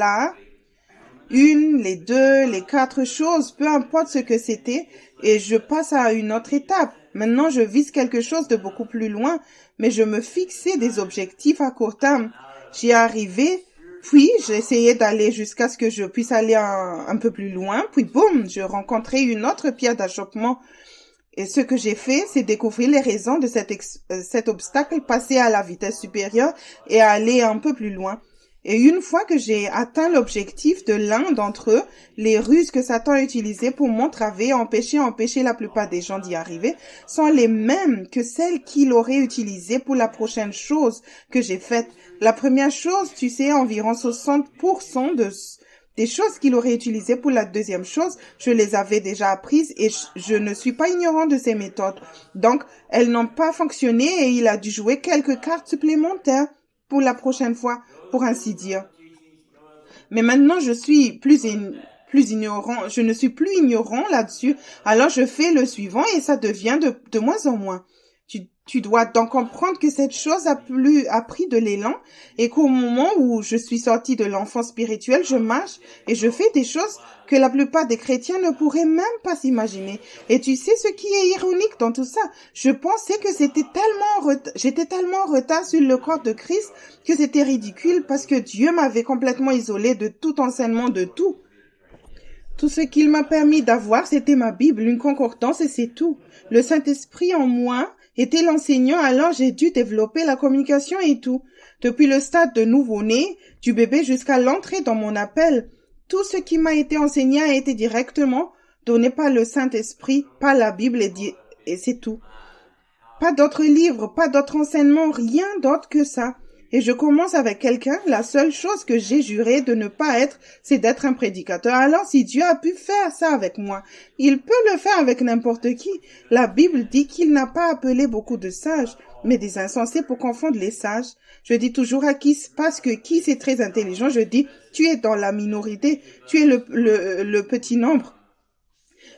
les 2, les 4 choses, peu importe ce que c'était, et je passe à une autre étape. Maintenant, je vise quelque chose de beaucoup plus loin, mais je me fixais des objectifs à court terme. J'y arrivais, puis j'ai essayé d'aller jusqu'à ce que je puisse aller un peu plus loin, puis boum, je rencontrais une autre pierre d'achoppement. Et ce que j'ai fait, c'est découvrir les raisons de cet obstacle, passer à la vitesse supérieure et aller un peu plus loin. Et une fois que j'ai atteint l'objectif de l'un d'entre eux, les ruses que Satan a utilisées pour m'entraver, empêcher la plupart des gens d'y arriver, sont les mêmes que celles qu'il aurait utilisées pour la prochaine chose que j'ai faite. La première chose, tu sais, environ 60% des choses qu'il aurait utilisées pour la deuxième chose, je les avais déjà apprises et je ne suis pas ignorant de ces méthodes. Donc, elles n'ont pas fonctionné et il a dû jouer quelques cartes supplémentaires pour la prochaine fois, pour ainsi dire. Mais maintenant, je suis plus ignorant, je ne suis plus ignorant là-dessus, alors je fais le suivant et ça devient de moins en moins. Tu dois donc comprendre que cette chose a pris de l'élan et qu'au moment où je suis sortie de l'enfant spirituel, je marche et je fais des choses que la plupart des chrétiens ne pourraient même pas s'imaginer. Et tu sais ce qui est ironique dans tout ça? Je pensais que j'étais tellement en retard sur le corps de Christ que c'était ridicule parce que Dieu m'avait complètement isolé de tout enseignement de tout. Tout ce qu'il m'a permis d'avoir, c'était ma Bible, une concordance et c'est tout. Le Saint-Esprit en moi était l'enseignant, alors j'ai dû développer la communication et tout. Depuis le stade de nouveau-né, du bébé jusqu'à l'entrée dans mon appel, tout ce qui m'a été enseigné a été directement donné par le Saint-Esprit, par la Bible et c'est tout. Pas d'autres livres, pas d'autres enseignements, rien d'autre que ça. Et je commence avec quelqu'un, la seule chose que j'ai juré de ne pas être, c'est d'être un prédicateur. Alors si Dieu a pu faire ça avec moi, il peut le faire avec n'importe qui. La Bible dit qu'il n'a pas appelé beaucoup de sages, mais des insensés pour confondre les sages. Je dis toujours à qui, parce que qui c'est très intelligent, je dis, tu es dans la minorité, tu es le petit nombre.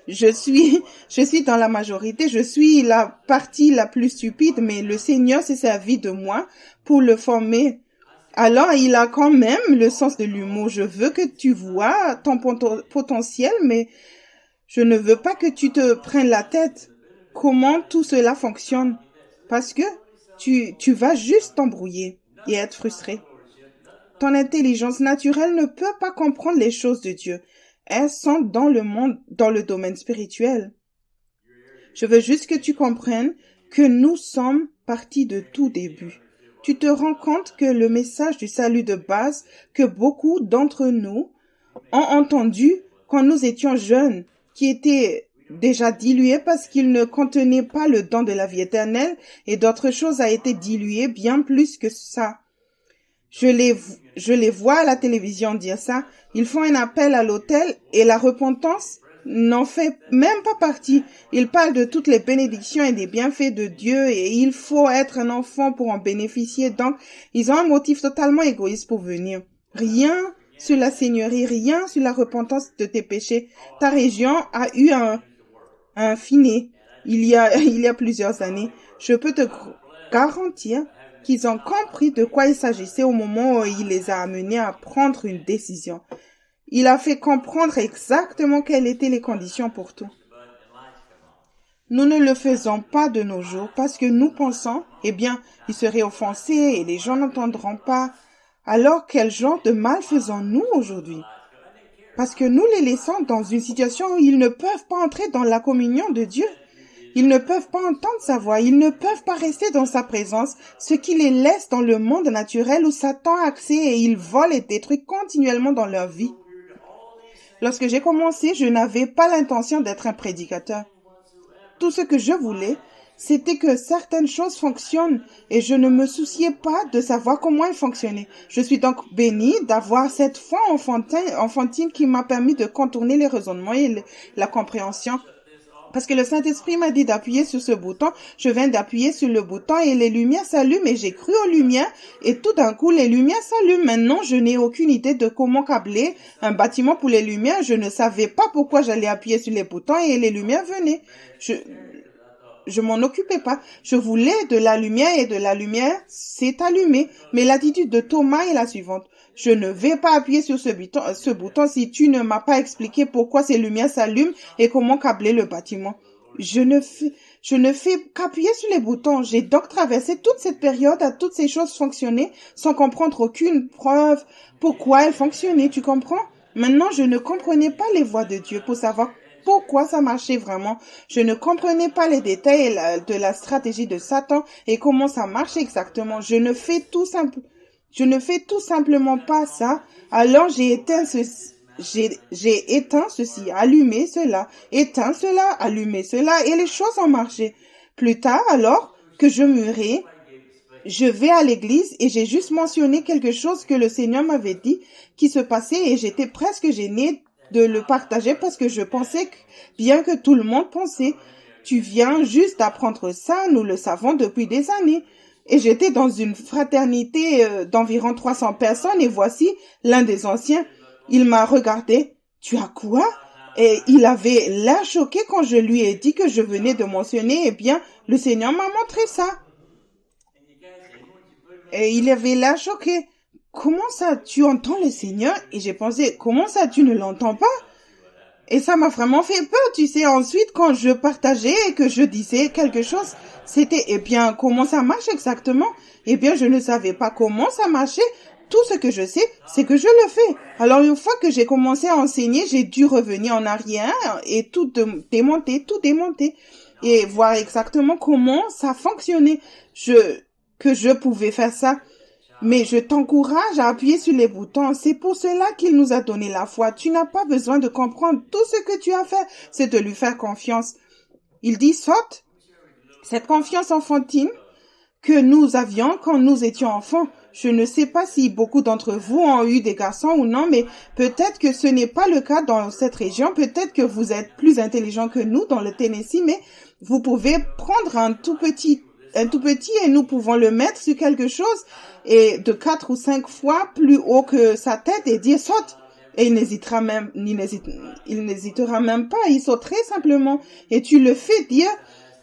Je suis dans la majorité, je suis la partie la plus stupide, mais le Seigneur s'est servi de moi pour le former. Alors, il a quand même le sens de l'humour. Je veux que tu vois ton potentiel, mais je ne veux pas que tu te prennes la tête. Comment tout cela fonctionne? Parce que tu vas juste t'embrouiller et être frustré. Ton intelligence naturelle ne peut pas comprendre les choses de Dieu. Elles sont dans le domaine spirituel. Je veux juste que tu comprennes que nous sommes partis de tout début. Tu te rends compte que le message du salut de base que beaucoup d'entre nous ont entendu quand nous étions jeunes, qui était déjà dilué parce qu'il ne contenait pas le don de la vie éternelle et d'autres choses a été dilué bien plus que ça. Je les vois à la télévision dire ça. Ils font un appel à l'autel et la repentance n'en fait même pas partie. Ils parlent de toutes les bénédictions et des bienfaits de Dieu et il faut être un enfant pour en bénéficier. Donc, ils ont un motif totalement égoïste pour venir. Rien sur la Seigneurie, rien sur la repentance de tes péchés. Ta région a eu un finé il y a plusieurs années. Je peux te garantir qu'ils ont compris de quoi il s'agissait au moment où il les a amenés à prendre une décision. Il a fait comprendre exactement quelles étaient les conditions pour tout. Nous ne le faisons pas de nos jours parce que nous pensons, il serait offensé et les gens n'entendront pas. Alors, quel genre de mal faisons-nous aujourd'hui? Parce que nous les laissons dans une situation où ils ne peuvent pas entrer dans la communion de Dieu. Ils ne peuvent pas entendre sa voix, ils ne peuvent pas rester dans sa présence, ce qui les laisse dans le monde naturel où Satan a accès et il vole et détruit continuellement dans leur vie. Lorsque j'ai commencé, je n'avais pas l'intention d'être un prédicateur. Tout ce que je voulais, c'était que certaines choses fonctionnent et je ne me souciais pas de savoir comment elles fonctionnaient. Je suis donc bénie d'avoir cette foi enfantine qui m'a permis de contourner les raisonnements et la compréhension. Parce que le Saint-Esprit m'a dit d'appuyer sur ce bouton, je viens d'appuyer sur le bouton et les lumières s'allument et j'ai cru aux lumières et tout d'un coup les lumières s'allument. Maintenant, je n'ai aucune idée de comment câbler un bâtiment pour les lumières. Je ne savais pas pourquoi j'allais appuyer sur les boutons et les lumières venaient. Je m'en occupais pas. Je voulais de la lumière et de la lumière s'est allumée. Mais l'attitude de Thomas est la suivante. Je ne vais pas appuyer sur ce bouton si tu ne m'as pas expliqué pourquoi ces lumières s'allument et comment câbler le bâtiment. Je ne fais qu'appuyer sur les boutons. J'ai donc traversé toute cette période à toutes ces choses fonctionner sans comprendre aucune preuve pourquoi elles fonctionnaient. Tu comprends? Maintenant, je ne comprenais pas les voies de Dieu pour savoir pourquoi ça marchait vraiment. Je ne comprenais pas les détails de la stratégie de Satan et comment ça marche exactement. Je ne fais tout simplement pas ça. Alors j'ai éteint ceci, allumé cela, éteint cela, allumé cela et les choses ont marché. Plus tard, alors que je mûrais, je vais à l'église et j'ai juste mentionné quelque chose que le Seigneur m'avait dit qui se passait et j'étais presque gênée de le partager parce que je pensais que, bien que tout le monde pensait, tu viens juste d'apprendre ça, nous le savons depuis des années. Et j'étais dans une fraternité d'environ 300 personnes et voici l'un des anciens. Il m'a regardé. Tu as quoi? Et il avait l'air choqué quand je lui ai dit que je venais de mentionner. Le Seigneur m'a montré ça. Et il avait l'air choqué. Comment ça, tu entends le Seigneur? Et j'ai pensé, comment ça, tu ne l'entends pas? Et ça m'a vraiment fait peur, tu sais. Ensuite, quand je partageais et que je disais quelque chose, c'était, comment ça marche exactement? Je ne savais pas comment ça marchait. Tout ce que je sais, c'est que je le fais. Alors, une fois que j'ai commencé à enseigner, j'ai dû revenir en arrière et tout démonter. et voir exactement comment ça fonctionnait. Que je pouvais faire ça. Mais je t'encourage à appuyer sur les boutons. C'est pour cela qu'il nous a donné la foi. Tu n'as pas besoin de comprendre tout ce que tu as fait. C'est de lui faire confiance. Il dit, saute. Cette confiance enfantine que nous avions quand nous étions enfants. Je ne sais pas si beaucoup d'entre vous ont eu des garçons ou non, mais peut-être que ce n'est pas le cas dans cette région. Peut-être que vous êtes plus intelligents que nous dans le Tennessee, mais vous pouvez prendre un tout petit et nous pouvons le mettre sur quelque chose et de 4 ou 5 fois plus haut que sa tête et dire saute. Et il n'hésitera même pas. Il sauterait simplement. Et tu le fais dire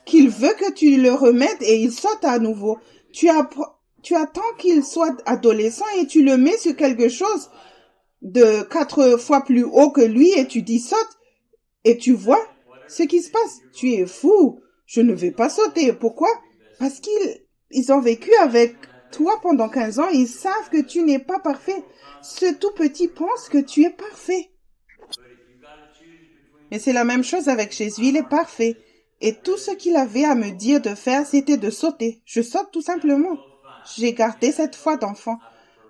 qu'il veut que tu le remettes et il saute à nouveau. Tu attends qu'il soit adolescent et tu le mets sur quelque chose de 4 fois plus haut que lui et tu dis saute et tu vois ce qui se passe. Tu es fou. Je ne vais pas sauter. Pourquoi? Parce qu'ils ont vécu avec toi pendant 15 ans. Ils savent que tu n'es pas parfait. Ce tout petit pense que tu es parfait. Mais c'est la même chose avec Jésus. Il est parfait. Et tout ce qu'il avait à me dire de faire, c'était de sauter. Je saute tout simplement. J'ai gardé cette foi d'enfant.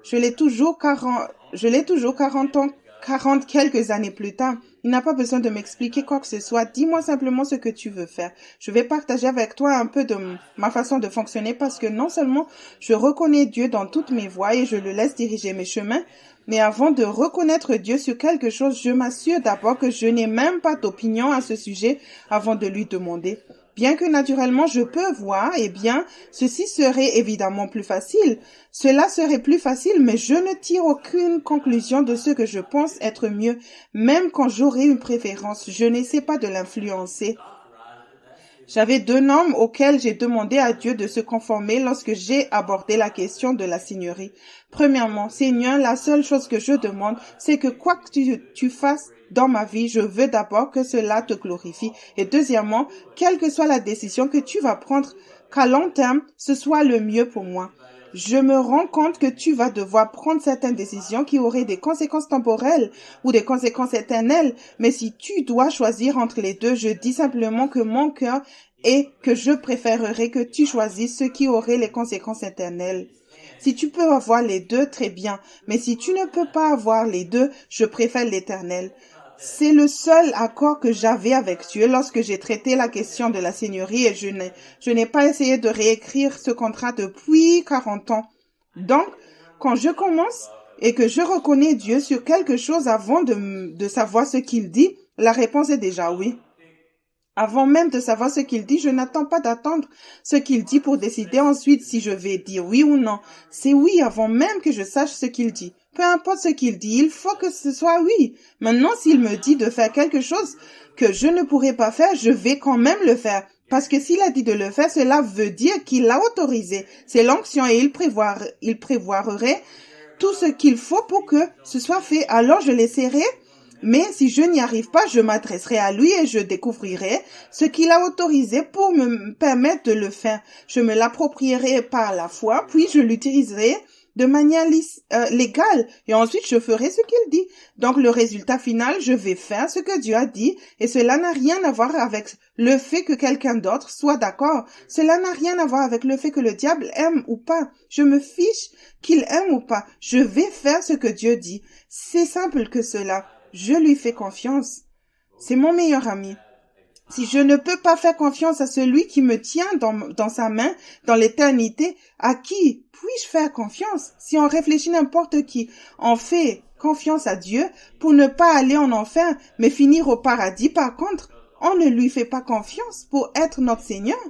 Je l'ai toujours 40 ans, 40 quelques années plus tard. Il n'a pas besoin de m'expliquer quoi que ce soit. Dis-moi simplement ce que tu veux faire. Je vais partager avec toi un peu de ma façon de fonctionner parce que non seulement je reconnais Dieu dans toutes mes voies et je le laisse diriger mes chemins, mais avant de reconnaître Dieu sur quelque chose, je m'assure d'abord que je n'ai même pas d'opinion à ce sujet avant de lui demander. Bien que naturellement je peux voir, eh bien, ceci serait évidemment plus facile. Cela serait plus facile, mais je ne tire aucune conclusion de ce que je pense être mieux. Même quand j'aurai une préférence, je n'essaie pas de l'influencer. J'avais 2 normes auxquelles j'ai demandé à Dieu de se conformer lorsque j'ai abordé la question de la seigneurie. Premièrement, Seigneur, la seule chose que je demande, c'est que quoi que tu fasses dans ma vie, je veux d'abord que cela te glorifie. Et deuxièmement, quelle que soit la décision que tu vas prendre, qu'à long terme, ce soit le mieux pour moi. Je me rends compte que tu vas devoir prendre certaines décisions qui auraient des conséquences temporelles ou des conséquences éternelles, mais si tu dois choisir entre les deux, je dis simplement que mon cœur est que je préférerais que tu choisisses ce qui aurait les conséquences éternelles. Si tu peux avoir les deux, très bien, mais si tu ne peux pas avoir les deux, je préfère l'éternel. C'est le seul accord que j'avais avec Dieu lorsque j'ai traité la question de la seigneurie et je n'ai pas essayé de réécrire ce contrat depuis 40 ans. Donc, quand je commence et que je reconnais Dieu sur quelque chose avant de savoir ce qu'il dit, la réponse est déjà oui. Avant même de savoir ce qu'il dit, je n'attends pas d'attendre ce qu'il dit pour décider ensuite si je vais dire oui ou non. C'est oui avant même que je sache ce qu'il dit. Peu importe ce qu'il dit, il faut que ce soit oui. Maintenant, s'il me dit de faire quelque chose que je ne pourrais pas faire, je vais quand même le faire. Parce que s'il a dit de le faire, cela veut dire qu'il l'a autorisé. C'est l'onction et il prévoirait tout ce qu'il faut pour que ce soit fait. Alors je l'essaierai. Mais si je n'y arrive pas, je m'adresserai à lui et je découvrirai ce qu'il a autorisé pour me permettre de le faire. Je me l'approprierai par la foi, puis je l'utiliserai de manière légale et ensuite je ferai ce qu'il dit. Donc le résultat final, je vais faire ce que Dieu a dit et cela n'a rien à voir avec le fait que quelqu'un d'autre soit d'accord. Cela n'a rien à voir avec le fait que le diable aime ou pas. Je me fiche qu'il aime ou pas. Je vais faire ce que Dieu dit. C'est simple que cela. Je lui fais confiance. C'est mon meilleur ami. Si je ne peux pas faire confiance à celui qui me tient dans sa main, dans l'éternité, à qui puis-je faire confiance? Si on réfléchit n'importe qui, on fait confiance à Dieu pour ne pas aller en enfer, mais finir au paradis. Par contre, on ne lui fait pas confiance pour être notre Seigneur.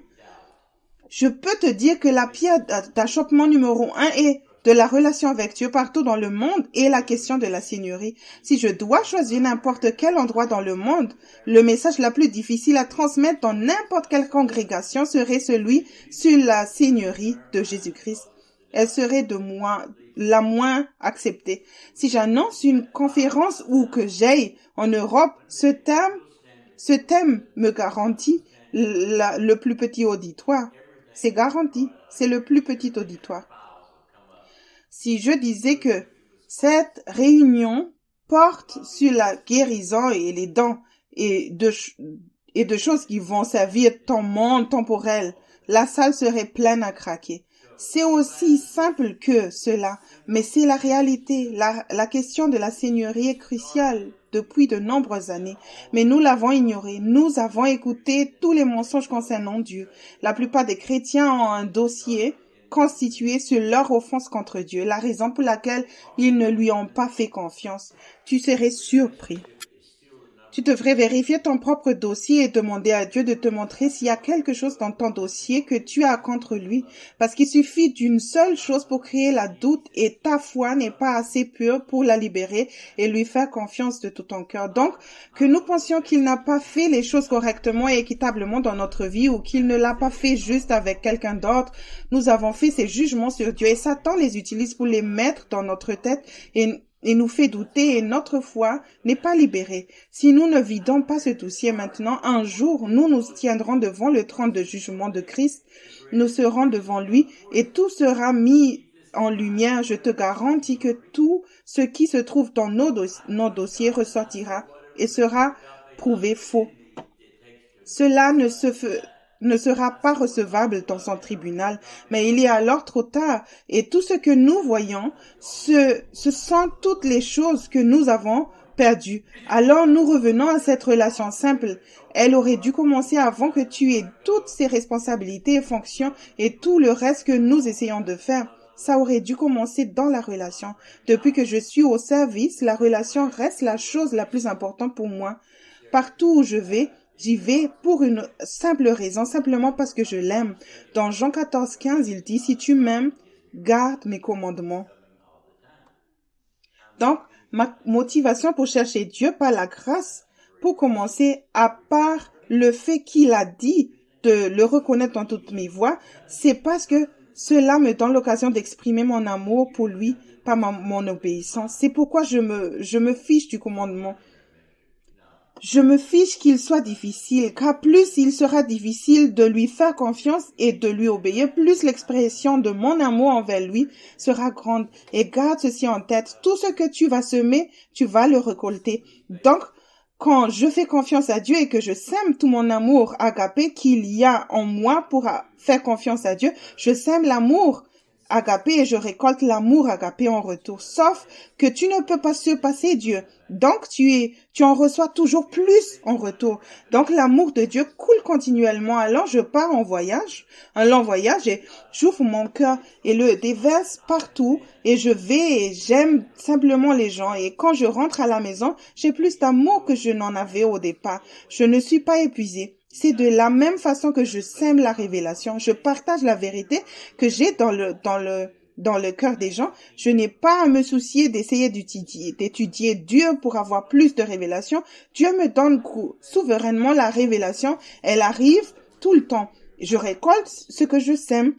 Je peux te dire que la pierre d'achoppement numéro 1 est de la relation avec Dieu partout dans le monde et la question de la seigneurie. Si je dois choisir n'importe quel endroit dans le monde, le message la plus difficile à transmettre dans n'importe quelle congrégation serait celui sur la seigneurie de Jésus-Christ. Elle serait la moins acceptée. Si j'annonce une conférence ou que j'aille en Europe, ce thème me garantit le plus petit auditoire. C'est garanti. C'est le plus petit auditoire. Si je disais que cette réunion porte sur la guérison et les dons et et de choses qui vont servir ton monde temporel, la salle serait pleine à craquer. C'est aussi simple que cela, mais c'est la réalité. La question de la seigneurie est cruciale depuis de nombreuses années, mais nous l'avons ignorée. Nous avons écouté tous les mensonges concernant Dieu. La plupart des chrétiens ont un dossier constitué sur leur offense contre Dieu, la raison pour laquelle ils ne lui ont pas fait confiance. Tu serais surpris. Tu devrais vérifier ton propre dossier et demander à Dieu de te montrer s'il y a quelque chose dans ton dossier que tu as contre lui. Parce qu'il suffit d'une seule chose pour créer la doute et ta foi n'est pas assez pure pour la libérer et lui faire confiance de tout ton cœur. Donc, que nous pensions qu'il n'a pas fait les choses correctement et équitablement dans notre vie ou qu'il ne l'a pas fait juste avec quelqu'un d'autre, nous avons fait ces jugements sur Dieu et Satan les utilise pour les mettre dans notre tête et nous fait douter et notre foi n'est pas libérée. Si nous ne vidons pas ce dossier maintenant, un jour, nous nous tiendrons devant le trône de jugement de Christ, nous serons devant lui et tout sera mis en lumière. Je te garantis que tout ce qui se trouve dans nos dossiers ressortira et sera prouvé faux. Cela ne sera pas recevable dans son tribunal, mais il est alors trop tard. Et tout ce que nous voyons, ce sont toutes les choses que nous avons perdues. Alors nous revenons à cette relation simple. Elle aurait dû commencer avant que tu aies toutes ces responsabilités et fonctions et tout le reste que nous essayons de faire. Ça aurait dû commencer dans la relation. Depuis que je suis au service, la relation reste la chose la plus importante pour moi. Partout où je vais, j'y vais pour une simple raison, simplement parce que je l'aime. Dans Jean 14:15, il dit, « Si tu m'aimes, garde mes commandements. » Donc, ma motivation pour chercher Dieu par la grâce, pour commencer, à part le fait qu'il a dit de le reconnaître dans toutes mes voies, c'est parce que cela me donne l'occasion d'exprimer mon amour pour lui par mon obéissance. C'est pourquoi je me fiche du commandement. Je me fiche qu'il soit difficile, car plus il sera difficile de lui faire confiance et de lui obéir, plus l'expression de mon amour envers lui sera grande. Et garde ceci en tête, tout ce que tu vas semer, tu vas le récolter. Donc, quand je fais confiance à Dieu et que je sème tout mon amour agapé qu'il y a en moi pour faire confiance à Dieu, je sème l'amour agapé et je récolte l'amour agapé en retour. Sauf que tu ne peux pas surpasser Dieu. Donc, tu en reçois toujours plus en retour. Donc, l'amour de Dieu coule continuellement. Alors, je pars en long voyage et j'ouvre mon cœur et le déverse partout et je vais et j'aime simplement les gens. Et quand je rentre à la maison, j'ai plus d'amour que je n'en avais au départ. Je ne suis pas épuisée. C'est de la même façon que je sème la révélation. Je partage la vérité que j'ai dans le cœur des gens. Je n'ai pas à me soucier d'essayer d'étudier Dieu pour avoir plus de révélation. Dieu me donne souverainement la révélation. Elle arrive tout le temps. Je récolte ce que je sème.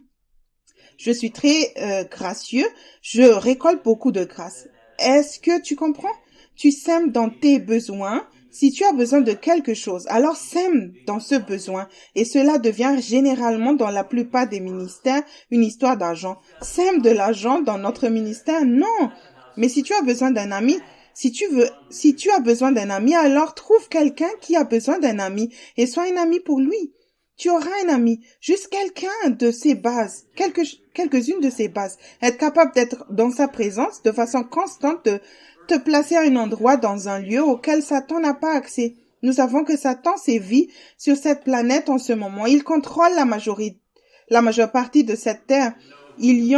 Je suis très gracieux. Je récolte beaucoup de grâce. Est-ce que tu comprends? Tu sèmes dans tes besoins. Si tu as besoin de quelque chose, alors sème dans ce besoin. Et cela devient généralement dans la plupart des ministères une histoire d'argent. Sème de l'argent dans notre ministère? Non. Mais si tu as besoin d'un ami, si tu as besoin d'un ami, alors trouve quelqu'un qui a besoin d'un ami et sois un ami pour lui. Tu auras un ami, juste quelqu'un de ses bases, quelques-unes de ses bases. Être capable d'être dans sa présence de façon constante, de te placer à un endroit dans un lieu auquel Satan n'a pas accès. Nous savons que Satan sévit sur cette planète en ce moment. Il contrôle la majeure partie de cette terre. Il n'y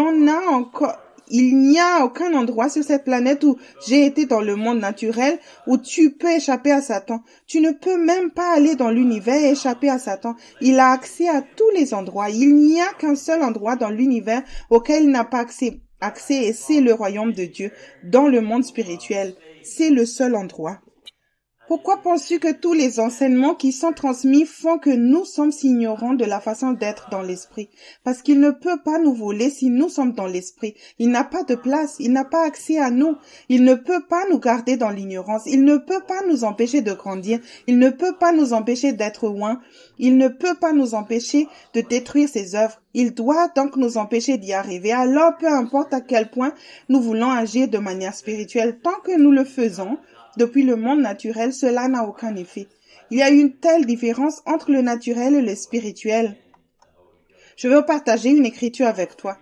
a aucun endroit sur cette planète où j'ai été dans le monde naturel où tu peux échapper à Satan. Tu ne peux même pas aller dans l'univers et échapper à Satan. Il a accès à tous les endroits. Il n'y a qu'un seul endroit dans l'univers auquel il n'a pas accès et c'est le royaume de Dieu dans le monde spirituel. C'est le seul endroit. Pourquoi penses-tu que tous les enseignements qui sont transmis font que nous sommes si ignorants de la façon d'être dans l'esprit? Parce qu'il ne peut pas nous voler si nous sommes dans l'esprit. Il n'a pas de place, il n'a pas accès à nous. Il ne peut pas nous garder dans l'ignorance. Il ne peut pas nous empêcher de grandir. Il ne peut pas nous empêcher d'être loin. Il ne peut pas nous empêcher de détruire ses œuvres. Il doit donc nous empêcher d'y arriver. Alors, peu importe à quel point nous voulons agir de manière spirituelle, tant que nous le faisons, depuis le monde naturel, cela n'a aucun effet. Il y a une telle différence entre le naturel et le spirituel. Je veux partager une écriture avec toi.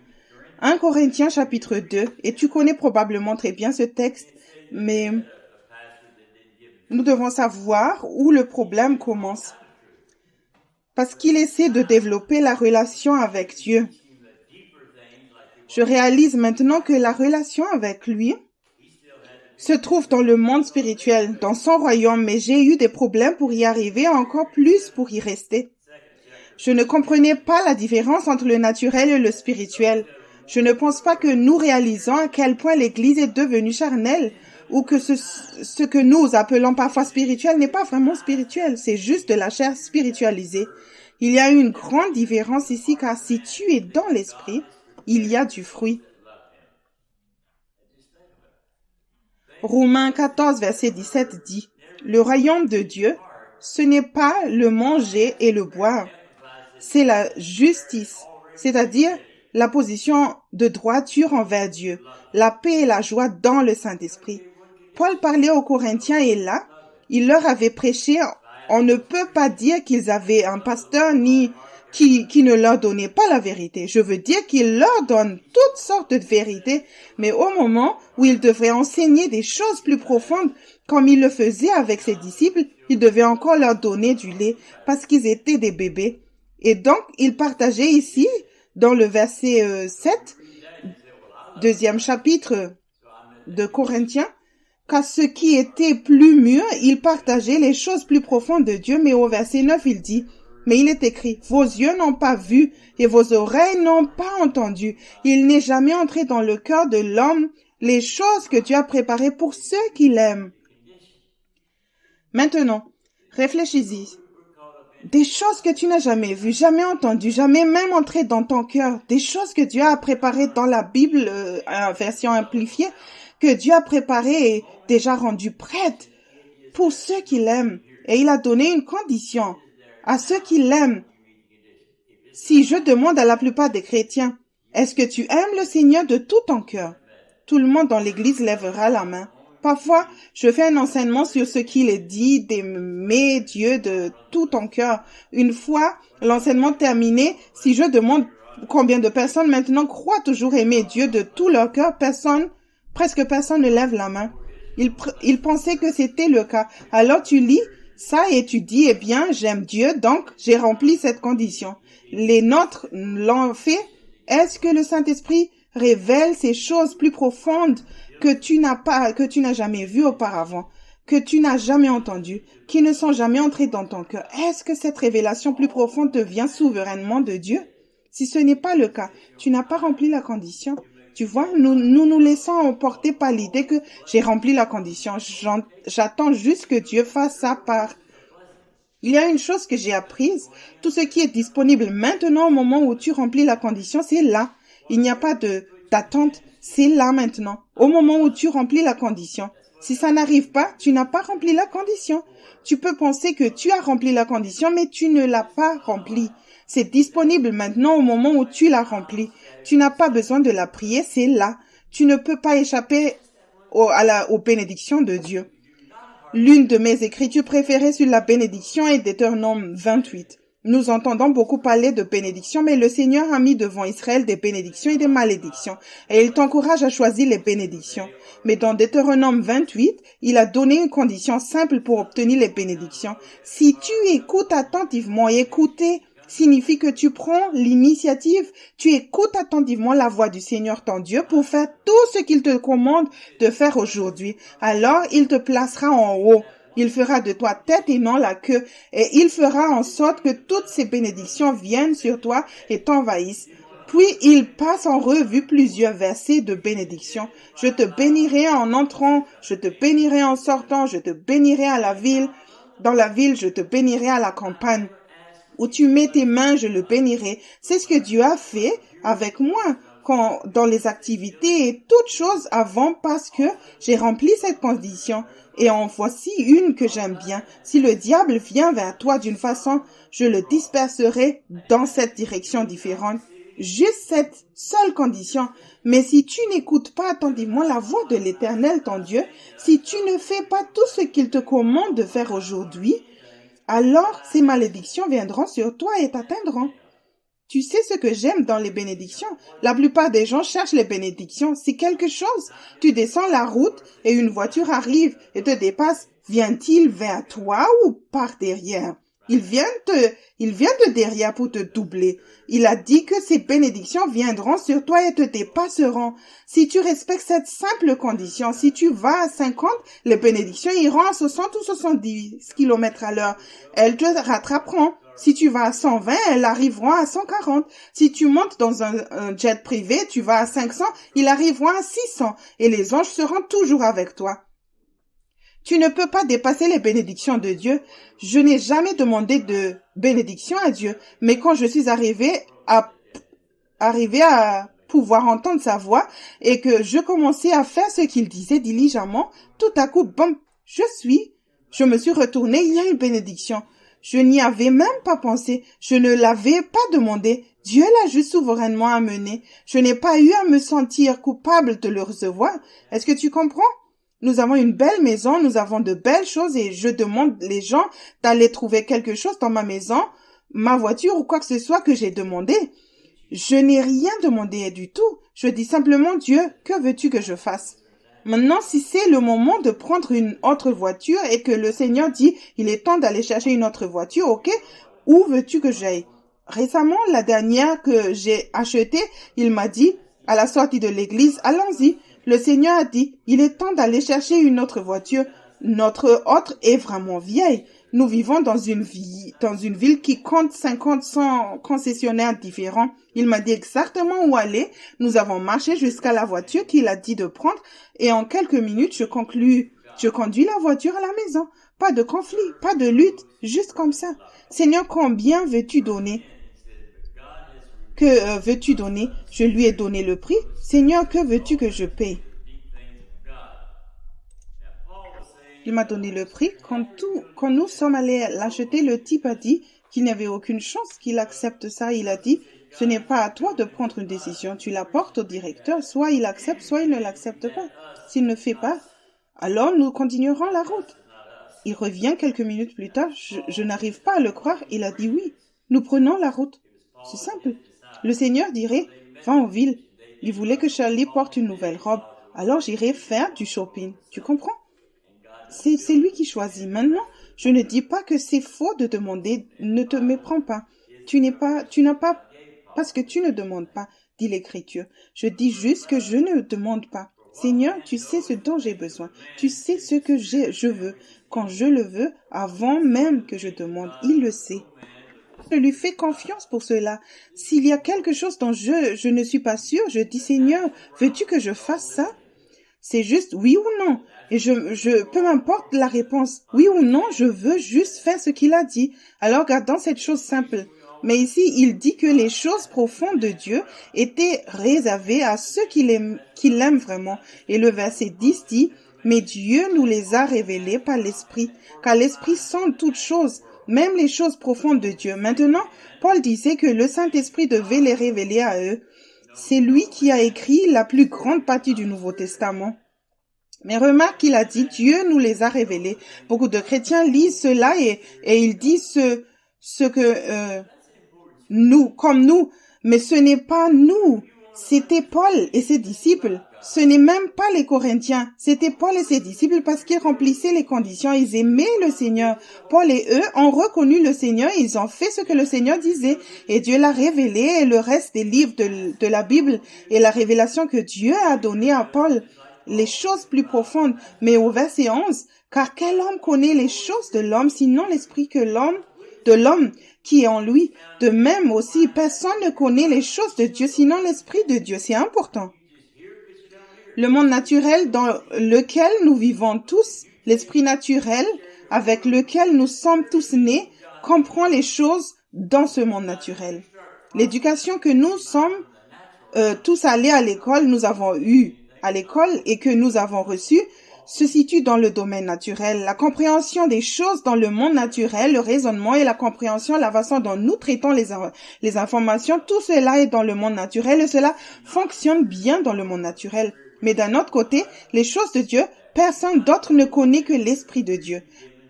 1 Corinthiens chapitre 2, et tu connais probablement très bien ce texte, mais nous devons savoir où le problème commence. Parce qu'il essaie de développer la relation avec Dieu. Je réalise maintenant que la relation avec lui se trouve dans le monde spirituel, dans son royaume, mais j'ai eu des problèmes pour y arriver, encore plus pour y rester. Je ne comprenais pas la différence entre le naturel et le spirituel. Je ne pense pas que nous réalisons à quel point l'Église est devenue charnelle, ou que ce que nous appelons parfois spirituel n'est pas vraiment spirituel, c'est juste de la chair spiritualisée. Il y a une grande différence ici, car si tu es dans l'esprit, il y a du fruit. Romains 14, verset 17 dit, « Le royaume de Dieu, ce n'est pas le manger et le boire, c'est la justice, c'est-à-dire la position de droiture envers Dieu, la paix et la joie dans le Saint-Esprit. » Paul parlait aux Corinthiens et là, il leur avait prêché. On ne peut pas dire qu'ils avaient un pasteur ni qui ne leur donnait pas la vérité. Je veux dire qu'il leur donne toutes sortes de vérités, mais au moment où il devrait enseigner des choses plus profondes, comme il le faisait avec ses disciples, il devait encore leur donner du lait parce qu'ils étaient des bébés. Et donc, il partageait ici, dans le verset 7, deuxième chapitre de Corinthiens, qu'à ce qui était plus mûr, il partageait les choses plus profondes de Dieu, mais au verset 9, il dit, « Mais il est écrit, vos yeux n'ont pas vu et vos oreilles n'ont pas entendu. Il n'est jamais entré dans le cœur de l'homme les choses que Dieu a préparées pour ceux qui l'aiment. » Maintenant, réfléchis-y. Des choses que tu n'as jamais vues, jamais entendues, jamais même entrées dans ton cœur. Des choses que Dieu a préparées dans la Bible, version amplifiée, que Dieu a préparées et déjà rendues prêtes pour ceux qui l'aiment. Et il a donné une condition à ceux qui l'aiment. Si je demande à la plupart des chrétiens, est-ce que tu aimes le Seigneur de tout ton cœur? Tout le monde dans l'église lèvera la main. Parfois, je fais un enseignement sur ce qu'il est dit d'aimer Dieu de tout ton cœur. Une fois l'enseignement terminé, si je demande combien de personnes maintenant croient toujours aimer Dieu de tout leur cœur, presque personne ne lève la main. Ils pensaient que c'était le cas. Alors tu lis ça et tu dis, eh bien, j'aime Dieu, donc j'ai rempli cette condition. Les nôtres l'ont fait. Est-ce que le Saint-Esprit révèle ces choses plus profondes que tu n'as jamais vues auparavant, que tu n'as jamais entendues, qui ne sont jamais entrées dans ton cœur? Est-ce que cette révélation plus profonde te vient souverainement de Dieu? Si ce n'est pas le cas, tu n'as pas rempli la condition. Tu vois, nous laissons emporter par l'idée que j'ai rempli la condition. J'attends juste que Dieu fasse sa part. Il y a une chose que j'ai apprise. Tout ce qui est disponible maintenant au moment où tu remplis la condition, c'est là. Il n'y a pas d'attente. C'est là maintenant. Au moment où tu remplis la condition. Si ça n'arrive pas, tu n'as pas rempli la condition. Tu peux penser que tu as rempli la condition, mais tu ne l'as pas remplie. C'est disponible maintenant au moment où tu l'as rempli. Tu n'as pas besoin de la prier, c'est là. Tu ne peux pas échapper aux bénédictions de Dieu. L'une de mes écritures préférées sur la bénédiction est Deutéronome 28. Nous entendons beaucoup parler de bénédictions, mais le Seigneur a mis devant Israël des bénédictions et des malédictions, et il t'encourage à choisir les bénédictions. Mais dans Deutéronome 28, il a donné une condition simple pour obtenir les bénédictions. Si tu écoutes attentivement, et écouter signifie que tu prends l'initiative, tu écoutes attentivement la voix du Seigneur ton Dieu pour faire tout ce qu'il te commande de faire aujourd'hui. Alors, il te placera en haut. Il fera de toi tête et non la queue, et il fera en sorte que toutes ces bénédictions viennent sur toi et t'envahissent. Puis il passe en revue plusieurs versets de bénédiction. Je te bénirai en entrant, je te bénirai en sortant, je te bénirai à la ville. Dans la ville, je te bénirai à la campagne. Où tu mets tes mains, je le bénirai. C'est ce que Dieu a fait avec moi dans les activités et toutes choses avant parce que j'ai rempli cette condition. Et en voici une que j'aime bien. Si le diable vient vers toi d'une façon, je le disperserai dans cette direction différente. Juste cette seule condition. Mais si tu n'écoutes pas attentivement la voix de l'Éternel, ton Dieu, si tu ne fais pas tout ce qu'il te commande de faire aujourd'hui, alors ces malédictions viendront sur toi et t'atteindront. Tu sais ce que j'aime dans les bénédictions? La plupart des gens cherchent les bénédictions. Si quelque chose, tu descends la route et une voiture arrive et te dépasse, vient-il vers toi ou par derrière? Il vient de derrière pour te doubler. Il a dit que ces bénédictions viendront sur toi et te dépasseront. Si tu respectes cette simple condition, si tu vas à 50, les bénédictions iront à 60 ou 70 km à l'heure. Elles te rattraperont. Si tu vas à 120, elles arriveront à 140. Si tu montes dans un jet privé, tu vas à 500, ils arriveront à 600 et les anges seront toujours avec toi. Tu ne peux pas dépasser les bénédictions de Dieu. Je n'ai jamais demandé de bénédiction à Dieu, mais quand je suis arrivé à pouvoir entendre sa voix et que je commençais à faire ce qu'il disait diligemment, tout à coup, bam, je me suis retournée, il y a une bénédiction. Je n'y avais même pas pensé, je ne l'avais pas demandé. Dieu l'a juste souverainement amené. Je n'ai pas eu à me sentir coupable de le recevoir. Est-ce que tu comprends? Nous avons une belle maison, nous avons de belles choses et je demande les gens d'aller trouver quelque chose dans ma maison, ma voiture ou quoi que ce soit que j'ai demandé. Je n'ai rien demandé du tout. Je dis simplement, Dieu, que veux-tu que je fasse? Maintenant, si c'est le moment de prendre une autre voiture et que le Seigneur dit, il est temps d'aller chercher une autre voiture, ok? Où veux-tu que j'aille? Récemment, la dernière que j'ai achetée, il m'a dit, à la sortie de l'église, allons-y. Le Seigneur a dit, il est temps d'aller chercher une autre voiture. Notre autre est vraiment vieille. Nous vivons dans une ville qui compte 100 concessionnaires différents. Il m'a dit exactement où aller. Nous avons marché jusqu'à la voiture qu'il a dit de prendre et en quelques minutes, je conduis la voiture à la maison. Pas de conflit, pas de lutte, juste comme ça. Seigneur, combien veux-tu donner? Que veux-tu donner? Je lui ai donné le prix. Seigneur, que veux-tu que je paye? Il m'a donné le prix. Quand nous sommes allés l'acheter, le type a dit qu'il n'y avait aucune chance qu'il accepte ça. Il a dit, ce n'est pas à toi de prendre une décision. Tu la portes au directeur. Soit il accepte, soit il ne l'accepte pas. S'il ne fait pas, alors nous continuerons la route. Il revient quelques minutes plus tard. Je n'arrive pas à le croire. Il a dit oui. Nous prenons la route. C'est simple. Le Seigneur dirait, va en ville. Il voulait que Charlie porte une nouvelle robe. Alors j'irai faire du shopping. Tu comprends? C'est lui qui choisit. Maintenant, je ne dis pas que c'est faux de demander. Ne te méprends pas. Tu n'as pas, parce que tu ne demandes pas, dit l'Écriture. Je dis juste que je ne demande pas. Seigneur, tu sais ce dont j'ai besoin. Tu sais ce que je veux. Quand je le veux, avant même que je demande, il le sait. Je lui fais confiance pour cela. S'il y a quelque chose dont je ne suis pas sûre, je dis, Seigneur, veux-tu que je fasse ça? C'est juste oui ou non. Et peu m'importe la réponse. Oui ou non, je veux juste faire ce qu'il a dit. Alors gardons cette chose simple. Mais ici, il dit que les choses profondes de Dieu étaient réservées à ceux qui l'aiment vraiment. Et le verset 10 dit, mais Dieu nous les a révélées par l'Esprit, car l'Esprit sonde toutes choses, même les choses profondes de Dieu. Maintenant, Paul disait que le Saint-Esprit devait les révéler à eux. C'est lui qui a écrit la plus grande partie du Nouveau Testament. Mais remarque qu'il a dit, Dieu nous les a révélés. Beaucoup de chrétiens lisent cela et ils disent ce que nous, comme nous. Mais ce n'est pas nous. C'était Paul et ses disciples. Ce n'est même pas les Corinthiens. C'était Paul et ses disciples parce qu'ils remplissaient les conditions. Ils aimaient le Seigneur. Paul et eux ont reconnu le Seigneur. Ils ont fait ce que le Seigneur disait. Et Dieu l'a révélé. Et le reste des livres de la Bible et la révélation que Dieu a donnée à Paul, les choses plus profondes. Mais au verset 11, car quel homme connaît les choses de l'homme, sinon l'esprit de l'homme qui est en lui? De même aussi, personne ne connaît les choses de Dieu, sinon l'esprit de Dieu. C'est important. Le monde naturel dans lequel nous vivons tous, l'esprit naturel avec lequel nous sommes tous nés, comprend les choses dans ce monde naturel. L'éducation que nous sommes tous allés à l'école, nous avons eu à l'école et que nous avons reçu, se situe dans le domaine naturel. La compréhension des choses dans le monde naturel, le raisonnement et la compréhension, la façon dont nous traitons les informations, tout cela est dans le monde naturel et cela fonctionne bien dans le monde naturel. Mais d'un autre côté, les choses de Dieu, personne d'autre ne connaît que l'Esprit de Dieu,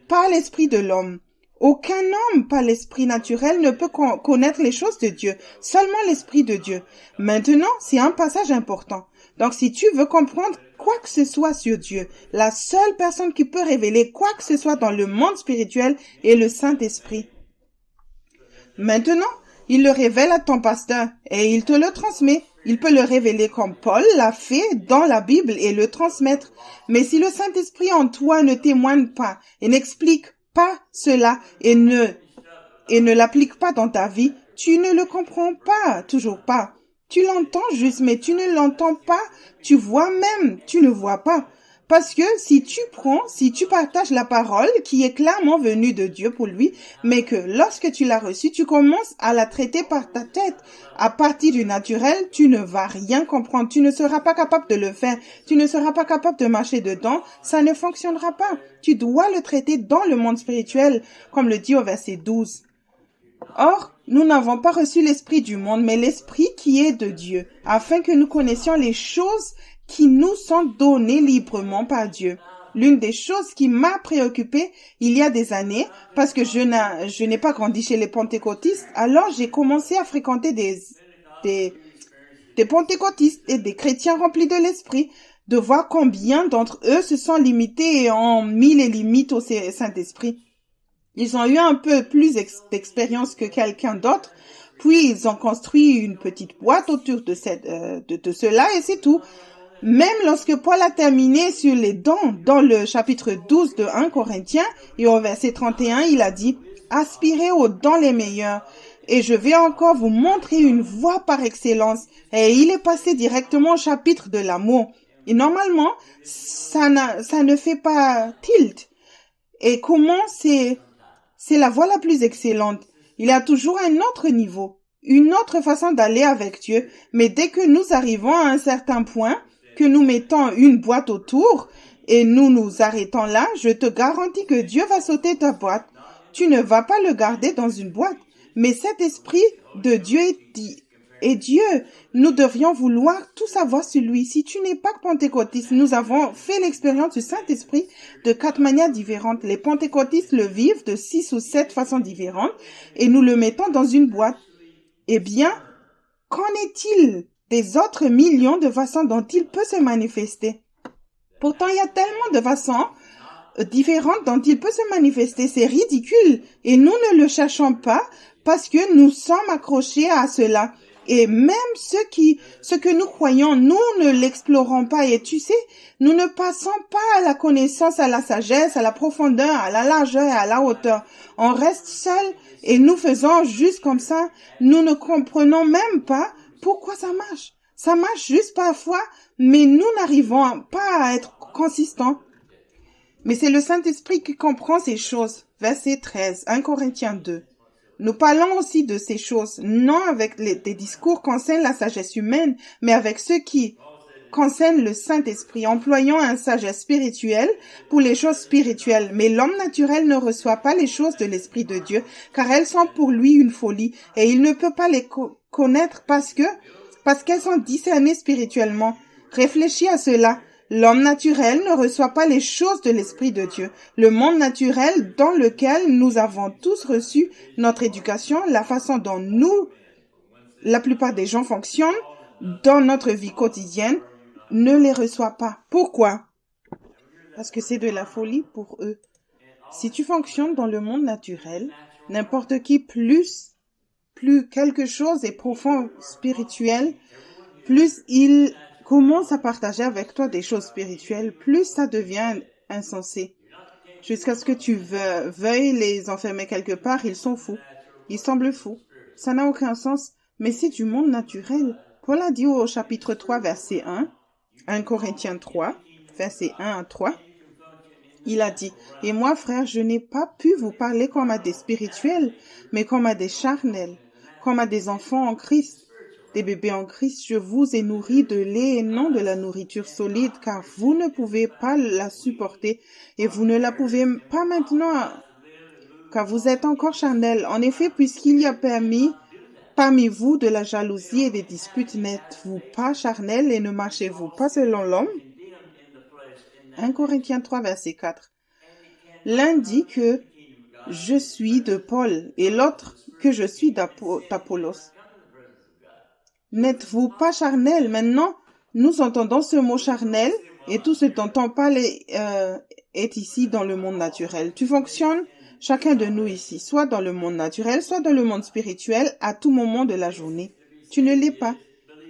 pas l'Esprit de l'homme. Aucun homme par l'esprit naturel ne peut connaître les choses de Dieu, seulement l'esprit de Dieu. Maintenant, c'est un passage important. Donc, si tu veux comprendre quoi que ce soit sur Dieu, la seule personne qui peut révéler quoi que ce soit dans le monde spirituel est le Saint-Esprit. Maintenant, il le révèle à ton pasteur et il te le transmet. Il peut le révéler comme Paul l'a fait dans la Bible et le transmettre. Mais si le Saint-Esprit en toi ne témoigne pas et n'explique pas cela et ne l'applique pas dans ta vie, tu ne le comprends pas, toujours pas. Tu l'entends juste, mais tu ne l'entends pas. Tu vois même, tu ne vois pas. Parce que si tu partages la parole qui est clairement venue de Dieu pour lui, mais que lorsque tu l'as reçue, tu commences à la traiter par ta tête, à partir du naturel, tu ne vas rien comprendre. Tu ne seras pas capable de le faire. Tu ne seras pas capable de marcher dedans. Ça ne fonctionnera pas. Tu dois le traiter dans le monde spirituel, comme le dit au verset 12. Or, nous n'avons pas reçu l'esprit du monde, mais l'esprit qui est de Dieu, afin que nous connaissions les choses qui nous sont données librement par Dieu. L'une des choses qui m'a préoccupée il y a des années, parce que je n'ai pas grandi chez les pentecôtistes, alors j'ai commencé à fréquenter des pentecôtistes et des chrétiens remplis de l'esprit, de voir combien d'entre eux se sont limités et ont mis les limites au Saint-Esprit. Ils ont eu un peu plus d'expérience que quelqu'un d'autre, puis ils ont construit une petite boîte autour de cela et c'est tout. Même lorsque Paul a terminé sur les dons dans le chapitre 12 de 1 Corinthiens et au verset 31, il a dit « Aspirez aux dons les meilleurs et je vais encore vous montrer une voie par excellence. » Et il est passé directement au chapitre de l'amour. Et normalement, ça ne fait pas tilt. Et comment c'est la voie la plus excellente. Il y a toujours un autre niveau, une autre façon d'aller avec Dieu. Mais dès que nous arrivons à un certain point, que nous mettons une boîte autour et nous nous arrêtons là, je te garantis que Dieu va sauter ta boîte. Tu ne vas pas le garder dans une boîte. Mais cet esprit de Dieu est Dieu. Nous devrions vouloir tout savoir sur lui. Si tu n'es pas pentecôtiste, nous avons fait l'expérience du Saint-Esprit de 4 manières différentes. Les pentecôtistes le vivent de 6 ou 7 façons différentes et nous le mettons dans une boîte. Eh bien, qu'en est-il des autres millions de façons dont il peut se manifester? Pourtant, il y a tellement de façons différentes dont il peut se manifester. C'est ridicule et nous ne le cherchons pas parce que nous sommes accrochés à cela. Et même ce que nous croyons, nous ne l'explorons pas. Et tu sais, nous ne passons pas à la connaissance, à la sagesse, à la profondeur, à la largeur et à la hauteur. On reste seul et nous faisons juste comme ça. Nous ne comprenons même pas pourquoi ça marche. Ça marche juste parfois, mais nous n'arrivons pas à être consistants. Mais c'est le Saint-Esprit qui comprend ces choses. Verset 13, 1 Corinthiens 2. Nous parlons aussi de ces choses, non avec des discours concernant la sagesse humaine, mais avec ceux qui concernent le Saint-Esprit, employant un sagesse spirituelle pour les choses spirituelles. Mais l'homme naturel ne reçoit pas les choses de l'Esprit de Dieu, car elles sont pour lui une folie, et il ne peut pas les connaître parce qu'elles sont discernées spirituellement. Réfléchis à cela. L'homme naturel ne reçoit pas les choses de l'Esprit de Dieu. Le monde naturel dans lequel nous avons tous reçu notre éducation, la façon dont la plupart des gens fonctionnent dans notre vie quotidienne, ne les reçoit pas. Pourquoi? Parce que c'est de la folie pour eux. Si tu fonctionnes dans le monde naturel, n'importe qui, plus quelque chose est profond, spirituel, plus il commence à partager avec toi des choses spirituelles, plus ça devient insensé. Jusqu'à ce que tu veuilles les enfermer quelque part, ils sont fous. Ils semblent fous. Ça n'a aucun sens, mais c'est du monde naturel. Paul a dit au chapitre 3, verset 1 Corinthiens 3, verset 1 à 3, il a dit, « Et moi, frère, je n'ai pas pu vous parler comme à des spirituels, mais comme à des charnels, comme à des enfants en Christ. Des bébés en Christ, je vous ai nourri de lait et non de la nourriture solide, car vous ne pouvez pas la supporter, et vous ne la pouvez pas maintenant, car vous êtes encore charnels. En effet, puisqu'il y a parmi vous de la jalousie et des disputes, n'êtes-vous pas charnels et ne marchez-vous pas selon l'homme? 1 Corinthiens 3, verset 4. L'un dit que je suis de Paul et l'autre que je suis d'Apollos. N'êtes-vous pas charnel? Maintenant, nous entendons ce mot charnel et tout ce dont on parle est ici dans le monde naturel. Tu fonctionnes, chacun de nous ici, soit dans le monde naturel, soit dans le monde spirituel à tout moment de la journée. Tu ne l'es pas.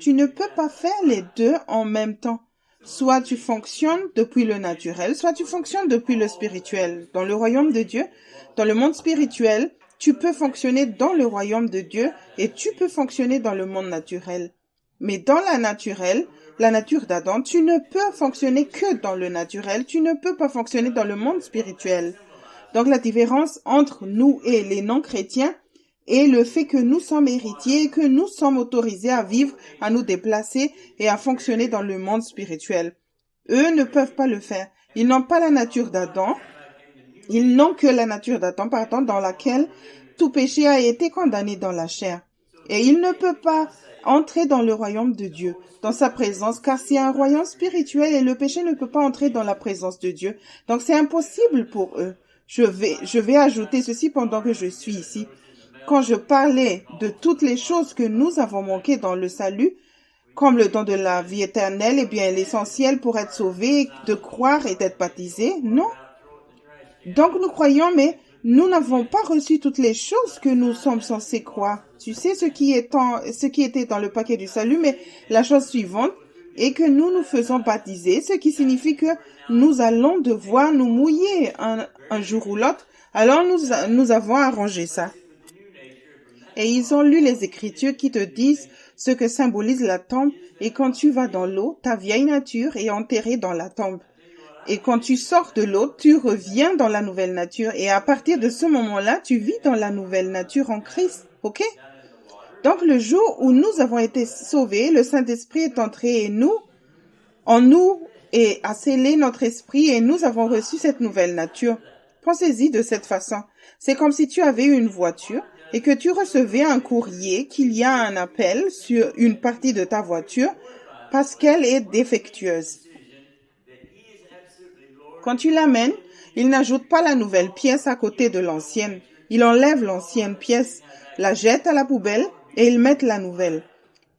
Tu ne peux pas faire les deux en même temps. Soit tu fonctionnes depuis le naturel, soit tu fonctionnes depuis le spirituel. Dans le royaume de Dieu, dans le monde spirituel, tu peux fonctionner dans le royaume de Dieu et tu peux fonctionner dans le monde naturel. Mais dans la nature d'Adam, tu ne peux fonctionner que dans le naturel, tu ne peux pas fonctionner dans le monde spirituel. Donc la différence entre nous et les non-chrétiens est le fait que nous sommes héritiers et que nous sommes autorisés à vivre, à nous déplacer et à fonctionner dans le monde spirituel. Eux ne peuvent pas le faire. Ils n'ont pas la nature d'Adam. Ils n'ont que la nature d'Adam, dans laquelle tout péché a été condamné dans la chair. Et ils ne peuvent pas entrer dans le royaume de Dieu, dans sa présence, car c'est un royaume spirituel et le péché ne peut pas entrer dans la présence de Dieu. Donc c'est impossible pour eux. Je vais ajouter ceci pendant que je suis ici. Quand je parlais de toutes les choses que nous avons manquées dans le salut, comme le don de la vie éternelle, eh bien l'essentiel pour être sauvé, de croire et d'être baptisé, non. Donc nous croyons, mais nous n'avons pas reçu toutes les choses que nous sommes censés croire. Tu sais ce qui était dans le paquet du salut, mais la chose suivante est que nous nous faisons baptiser, ce qui signifie que nous allons devoir nous mouiller un jour ou l'autre. Alors nous avons arrangé ça. Et ils ont lu les Écritures qui te disent ce que symbolise la tombe, et quand tu vas dans l'eau, ta vieille nature est enterrée dans la tombe. Et quand tu sors de l'eau, tu reviens dans la nouvelle nature. Et à partir de ce moment-là, tu vis dans la nouvelle nature en Christ. OK? Donc, le jour où nous avons été sauvés, le Saint-Esprit est entré en nous et a scellé notre esprit et nous avons reçu cette nouvelle nature. Pensez-y de cette façon. C'est comme si tu avais une voiture et que tu recevais un courrier qu'il y a un appel sur une partie de ta voiture parce qu'elle est défectueuse. Quand tu l'amènes, il n'ajoute pas la nouvelle pièce à côté de l'ancienne. Il enlève l'ancienne pièce, la jette à la poubelle et il met la nouvelle.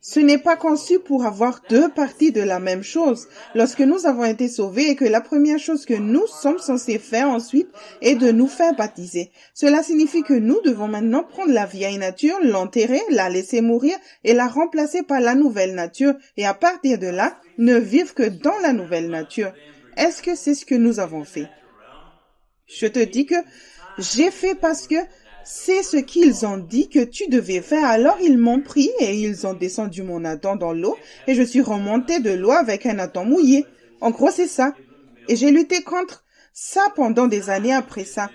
Ce n'est pas conçu pour avoir deux parties de la même chose. Lorsque nous avons été sauvés et que la première chose que nous sommes censés faire ensuite est de nous faire baptiser. Cela signifie que nous devons maintenant prendre la vieille nature, l'enterrer, la laisser mourir et la remplacer par la nouvelle nature et à partir de là, ne vivre que dans la nouvelle nature. Est-ce que c'est ce que nous avons fait? Je te dis que j'ai fait parce que c'est ce qu'ils ont dit que tu devais faire. Alors ils m'ont pris et ils ont descendu mon Adam dans l'eau et je suis remontée de l'eau avec un Adam mouillé. En gros, c'est ça. Et j'ai lutté contre ça pendant des années après ça.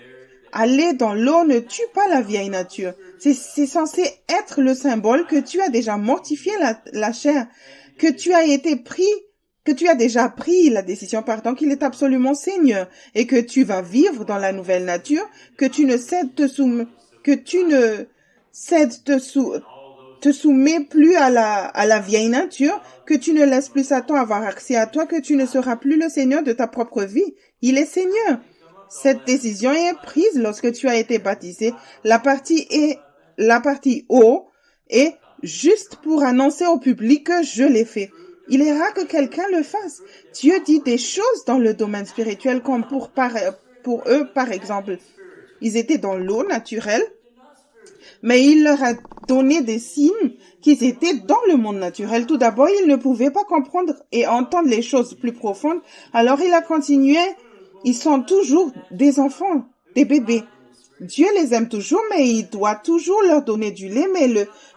Aller dans l'eau ne tue pas la vieille nature. C'est censé être le symbole que tu as déjà mortifié la chair, que tu as déjà pris la décision, qu'il est absolument Seigneur et que tu vas vivre dans la nouvelle nature, que tu ne te soumets plus à la vieille nature, que tu ne laisses plus Satan avoir accès à toi, que tu ne seras plus le Seigneur de ta propre vie. Il est Seigneur. Cette décision est prise lorsque tu as été baptisé. La partie O est juste pour annoncer au public que je l'ai fait. Il est rare que quelqu'un le fasse. Dieu dit des choses dans le domaine spirituel comme pour eux, par exemple. Ils étaient dans l'eau naturelle, mais il leur a donné des signes qu'ils étaient dans le monde naturel. Tout d'abord, ils ne pouvaient pas comprendre et entendre les choses plus profondes. Alors il a continué. Ils sont toujours des enfants, des bébés. Dieu les aime toujours, mais il doit toujours leur donner du lait. Mais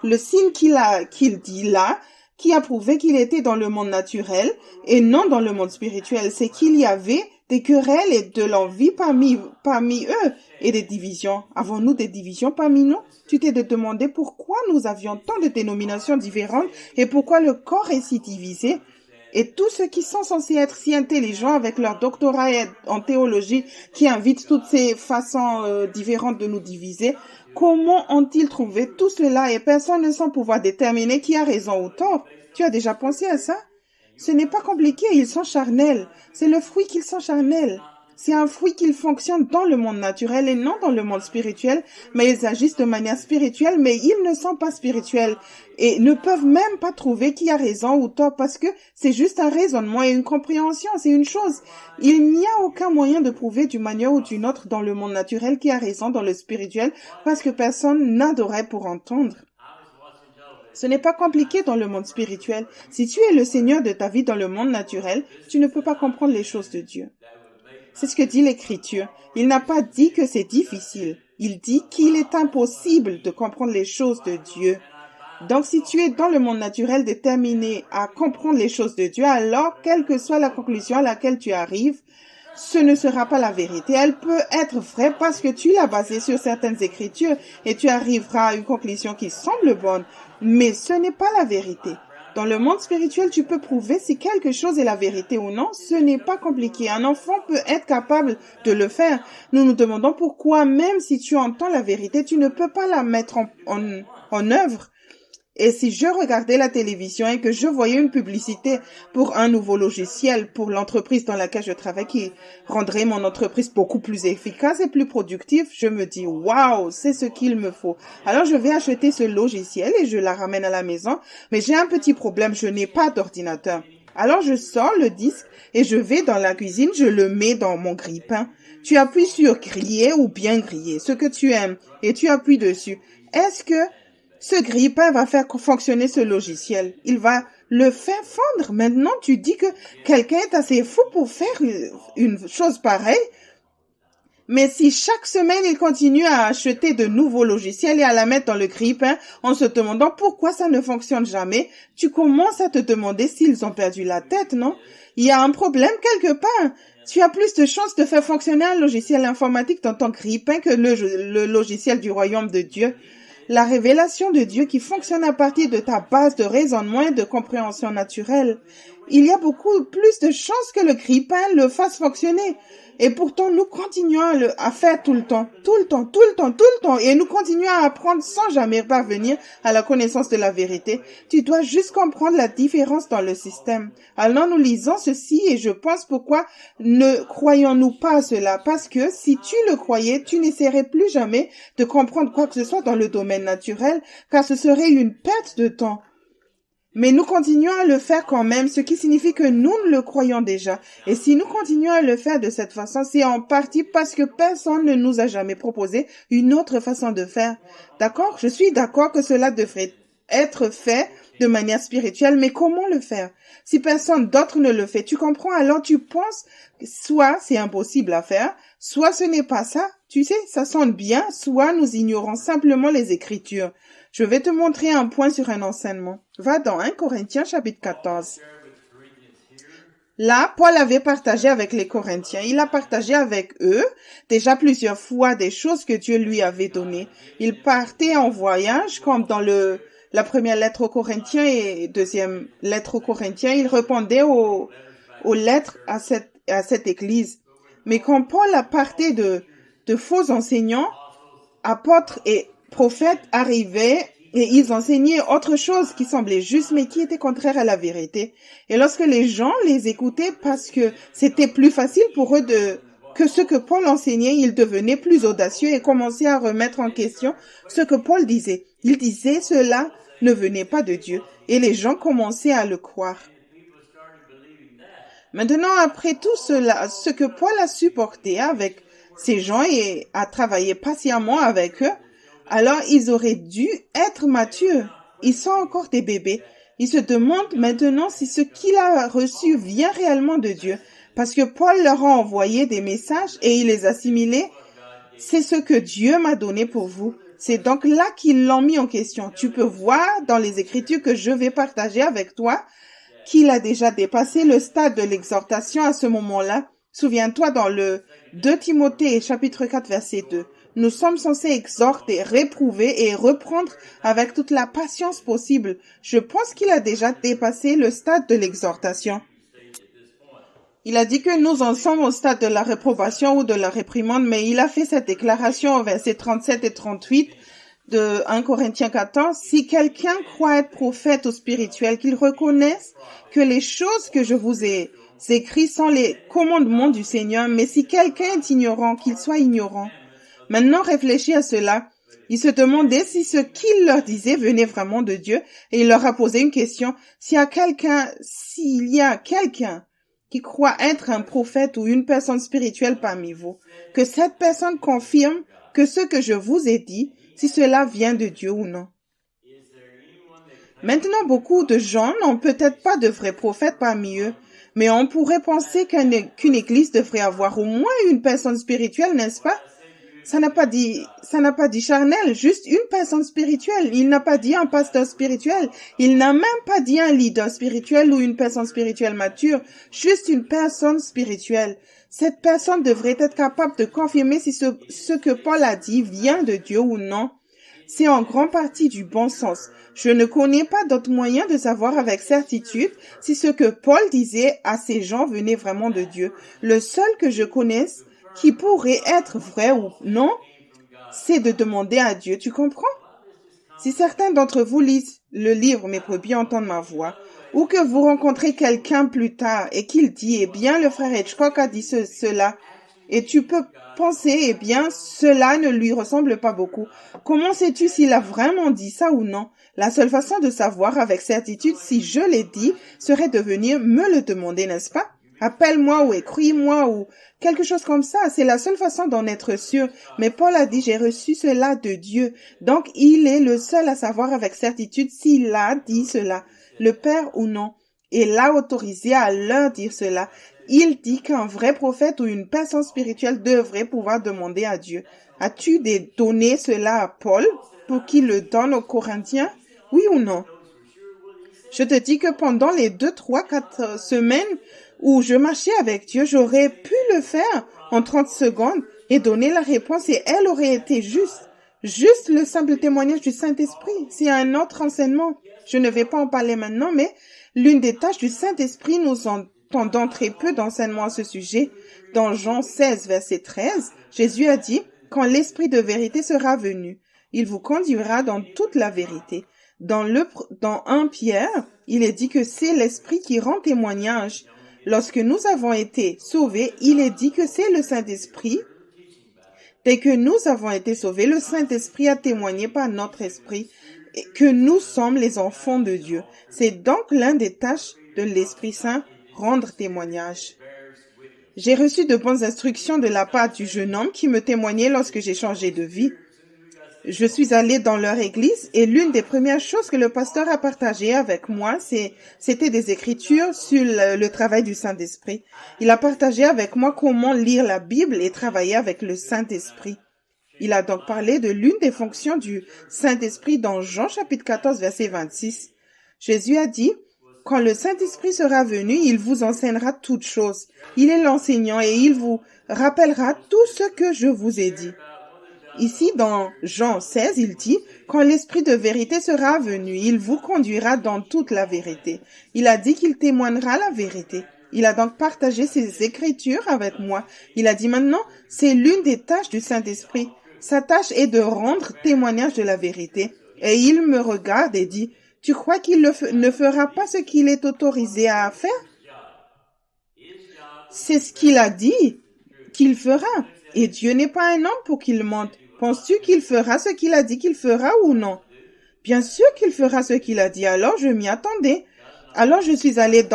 le signe qu'il dit là, qui a prouvé qu'il était dans le monde naturel et non dans le monde spirituel, c'est qu'il y avait des querelles et de l'envie parmi eux et des divisions. Avons-nous des divisions parmi nous? Tu t'es demandé pourquoi nous avions tant de dénominations différentes et pourquoi le corps est si divisé? Et tous ceux qui sont censés être si intelligents avec leur doctorat en théologie, qui invitent toutes ces façons différentes de nous diviser, comment ont-ils trouvé tout cela et personne ne semble pouvoir déterminer qui a raison ou tort? Tu as déjà pensé à ça? Ce n'est pas compliqué, ils sont charnels. C'est le fruit qu'ils sont charnels. C'est un fruit qu'ils fonctionnent dans le monde naturel et non dans le monde spirituel, mais ils agissent de manière spirituelle, mais ils ne sont pas spirituels et ne peuvent même pas trouver qui a raison ou tort parce que c'est juste un raisonnement et une compréhension, c'est une chose. Il n'y a aucun moyen de prouver d'une manière ou d'une autre dans le monde naturel qui a raison dans le spirituel parce que personne n'a d'oreille pour entendre. Ce n'est pas compliqué dans le monde spirituel. Si tu es le Seigneur de ta vie dans le monde naturel, tu ne peux pas comprendre les choses de Dieu. C'est ce que dit l'Écriture. Il n'a pas dit que c'est difficile. Il dit qu'il est impossible de comprendre les choses de Dieu. Donc, si tu es dans le monde naturel déterminé à comprendre les choses de Dieu, alors, quelle que soit la conclusion à laquelle tu arrives, ce ne sera pas la vérité. Elle peut être vraie parce que tu l'as basée sur certaines écritures et tu arriveras à une conclusion qui semble bonne, mais ce n'est pas la vérité. Dans le monde spirituel, tu peux prouver si quelque chose est la vérité ou non. Ce n'est pas compliqué. Un enfant peut être capable de le faire. Nous nous demandons pourquoi, même si tu entends la vérité, tu ne peux pas la mettre en œuvre. Et si je regardais la télévision et que je voyais une publicité pour un nouveau logiciel pour l'entreprise dans laquelle je travaille qui rendrait mon entreprise beaucoup plus efficace et plus productive, je me dis « Waouh, c'est ce qu'il me faut ». Alors je vais acheter ce logiciel et je la ramène à la maison, mais j'ai un petit problème, je n'ai pas d'ordinateur. Alors je sors le disque et je vais dans la cuisine, je le mets dans mon grille-pain. Tu appuies sur « griller » ou « bien griller », ce que tu aimes, et tu appuies dessus. Est-ce que ce grille-pain va faire fonctionner ce logiciel? Il va le faire fondre. Maintenant, tu dis que quelqu'un est assez fou pour faire une chose pareille. Mais si chaque semaine, il continue à acheter de nouveaux logiciels et à la mettre dans le grille-pain en se demandant pourquoi ça ne fonctionne jamais, tu commences à te demander s'ils ont perdu la tête, non? Il y a un problème quelque part. Tu as plus de chances de faire fonctionner un logiciel informatique dans ton grille-pain que le logiciel du royaume de Dieu. La révélation de Dieu qui fonctionne à partir de ta base de raisonnement et de compréhension naturelle. Il y a beaucoup plus de chances que le grille-pain le fasse fonctionner. Et pourtant, nous continuons à faire tout le temps, et nous continuons à apprendre sans jamais parvenir à la connaissance de la vérité. Tu dois juste comprendre la différence dans le système. Alors nous lisons ceci et je pense pourquoi ne croyons-nous pas à cela? Parce que si tu le croyais, tu n'essaierais plus jamais de comprendre quoi que ce soit dans le domaine naturel, car ce serait une perte de temps. Mais nous continuons à le faire quand même, ce qui signifie que nous le croyons déjà. Et si nous continuons à le faire de cette façon, c'est en partie parce que personne ne nous a jamais proposé une autre façon de faire. D'accord? Je suis d'accord que cela devrait être fait de manière spirituelle, mais comment le faire? Si personne d'autre ne le fait, tu comprends, alors tu penses que soit c'est impossible à faire, soit ce n'est pas ça. Tu sais, ça sonne bien, soit nous ignorons simplement les Écritures. Je vais te montrer un point sur un enseignement. Va dans 1 Corinthiens chapitre 14. Là, Paul avait partagé avec les Corinthiens. Il a partagé avec eux déjà plusieurs fois des choses que Dieu lui avait données. Il partait en voyage, comme dans la première lettre aux Corinthiens et deuxième lettre aux Corinthiens. Il répondait aux lettres à cette église. Mais quand Paul a parté de faux enseignants, apôtres et prophètes arrivaient et ils enseignaient autre chose qui semblait juste mais qui était contraire à la vérité. Et lorsque les gens les écoutaient parce que c'était plus facile pour eux que ce que Paul enseignait, ils devenaient plus audacieux et commençaient à remettre en question ce que Paul disait. Il disait cela ne venait pas de Dieu et les gens commençaient à le croire. Maintenant, après tout cela, ce que Paul a supporté avec ces gens et a travaillé patiemment avec eux, alors ils auraient dû être matures. Ils sont encore des bébés. Ils se demandent maintenant si ce qu'il a reçu vient réellement de Dieu. Parce que Paul leur a envoyé des messages et il les a assimilés. C'est ce que Dieu m'a donné pour vous. C'est donc là qu'ils l'ont mis en question. Tu peux voir dans les Écritures que je vais partager avec toi qu'il a déjà dépassé le stade de l'exhortation à ce moment-là. Souviens-toi dans le 2 Timothée chapitre 4 verset 2. Nous sommes censés exhorter, réprouver et reprendre avec toute la patience possible. Je pense qu'il a déjà dépassé le stade de l'exhortation. Il a dit que nous en sommes au stade de la réprobation ou de la réprimande, mais il a fait cette déclaration au verset 37 et 38 de 1 Corinthiens 14. Si quelqu'un croit être prophète ou spirituel, qu'il reconnaisse que les choses que je vous ai écrits sans les commandements du Seigneur, mais si quelqu'un est ignorant, qu'il soit ignorant. Maintenant, réfléchis à cela. Il se demandait si ce qu'il leur disait venait vraiment de Dieu, et il leur a posé une question. S'il y a quelqu'un qui croit être un prophète ou une personne spirituelle parmi vous, que cette personne confirme que ce que je vous ai dit, si cela vient de Dieu ou non. Maintenant, beaucoup de gens n'ont peut-être pas de vrais prophètes parmi eux, mais on pourrait penser qu'une église devrait avoir au moins une personne spirituelle, n'est-ce pas? Ça n'a pas dit charnel, juste une personne spirituelle. Il n'a pas dit un pasteur spirituel. Il n'a même pas dit un leader spirituel ou une personne spirituelle mature. Juste une personne spirituelle. Cette personne devrait être capable de confirmer si ce que Paul a dit vient de Dieu ou non. C'est en grande partie du bon sens. Je ne connais pas d'autre moyen de savoir avec certitude si ce que Paul disait à ces gens venait vraiment de Dieu. Le seul que je connaisse qui pourrait être vrai ou non, c'est de demander à Dieu. Tu comprends? Si certains d'entre vous lisent le livre Mes brebis entendent ma voix, ou que vous rencontrez quelqu'un plus tard et qu'il dit, eh bien, le frère Hitchcock a dit cela, et tu peux penser, eh bien, cela ne lui ressemble pas beaucoup. Comment sais-tu s'il a vraiment dit ça ou non? La seule façon de savoir avec certitude si je l'ai dit serait de venir me le demander, n'est-ce pas? Appelle-moi ou écris-moi ou quelque chose comme ça. C'est la seule façon d'en être sûr. Mais Paul a dit, j'ai reçu cela de Dieu. Donc, il est le seul à savoir avec certitude s'il a dit cela, le Père ou non. Et l'a autorisé à leur dire cela. Il dit qu'un vrai prophète ou une personne spirituelle devrait pouvoir demander à Dieu. As-tu donné cela à Paul pour qu'il le donne aux Corinthiens? Oui ou non? Je te dis que pendant les 2, 3, 4 semaines où je marchais avec Dieu, j'aurais pu le faire en 30 secondes et donner la réponse et elle aurait été juste. Juste le simple témoignage du Saint-Esprit. C'est un autre enseignement. Je ne vais pas en parler maintenant, mais l'une des tâches du Saint-Esprit, nous entendons très peu d'enseignements à ce sujet. Dans Jean 16, verset 13, Jésus a dit, « Quand l'Esprit de vérité sera venu, il vous conduira dans toute la vérité. » Dans 1 Pierre, il est dit que c'est l'Esprit qui rend témoignage. Lorsque nous avons été sauvés, il est dit que c'est le Saint-Esprit. Dès que nous avons été sauvés, le Saint-Esprit a témoigné par notre esprit que nous sommes les enfants de Dieu. C'est donc l'un des tâches de l'Esprit Saint, rendre témoignage. J'ai reçu de bonnes instructions de la part du jeune homme qui me témoignait lorsque j'ai changé de vie. Je suis allée dans leur église et l'une des premières choses que le pasteur a partagé avec moi, c'était des écritures sur le travail du Saint-Esprit. Il a partagé avec moi comment lire la Bible et travailler avec le Saint-Esprit. Il a donc parlé de l'une des fonctions du Saint-Esprit dans Jean chapitre 14, verset 26. Jésus a dit, « Quand le Saint-Esprit sera venu, il vous enseignera toutes choses. Il est l'enseignant et il vous rappellera tout ce que je vous ai dit. » Ici, dans Jean 16, il dit, « Quand l'Esprit de vérité sera venu, il vous conduira dans toute la vérité. » Il a dit qu'il témoignera la vérité. Il a donc partagé ses écritures avec moi. Il a dit maintenant, c'est l'une des tâches du Saint-Esprit. Sa tâche est de rendre témoignage de la vérité. Et il me regarde et dit, « Tu crois qu'il ne fera pas ce qu'il est autorisé à faire? » C'est ce qu'il a dit qu'il fera. Et Dieu n'est pas un homme pour qu'il mente. Penses-tu qu'il fera ce qu'il a dit qu'il fera ou non? Bien sûr qu'il fera ce qu'il a dit. Alors je m'y attendais. Alors je suis allée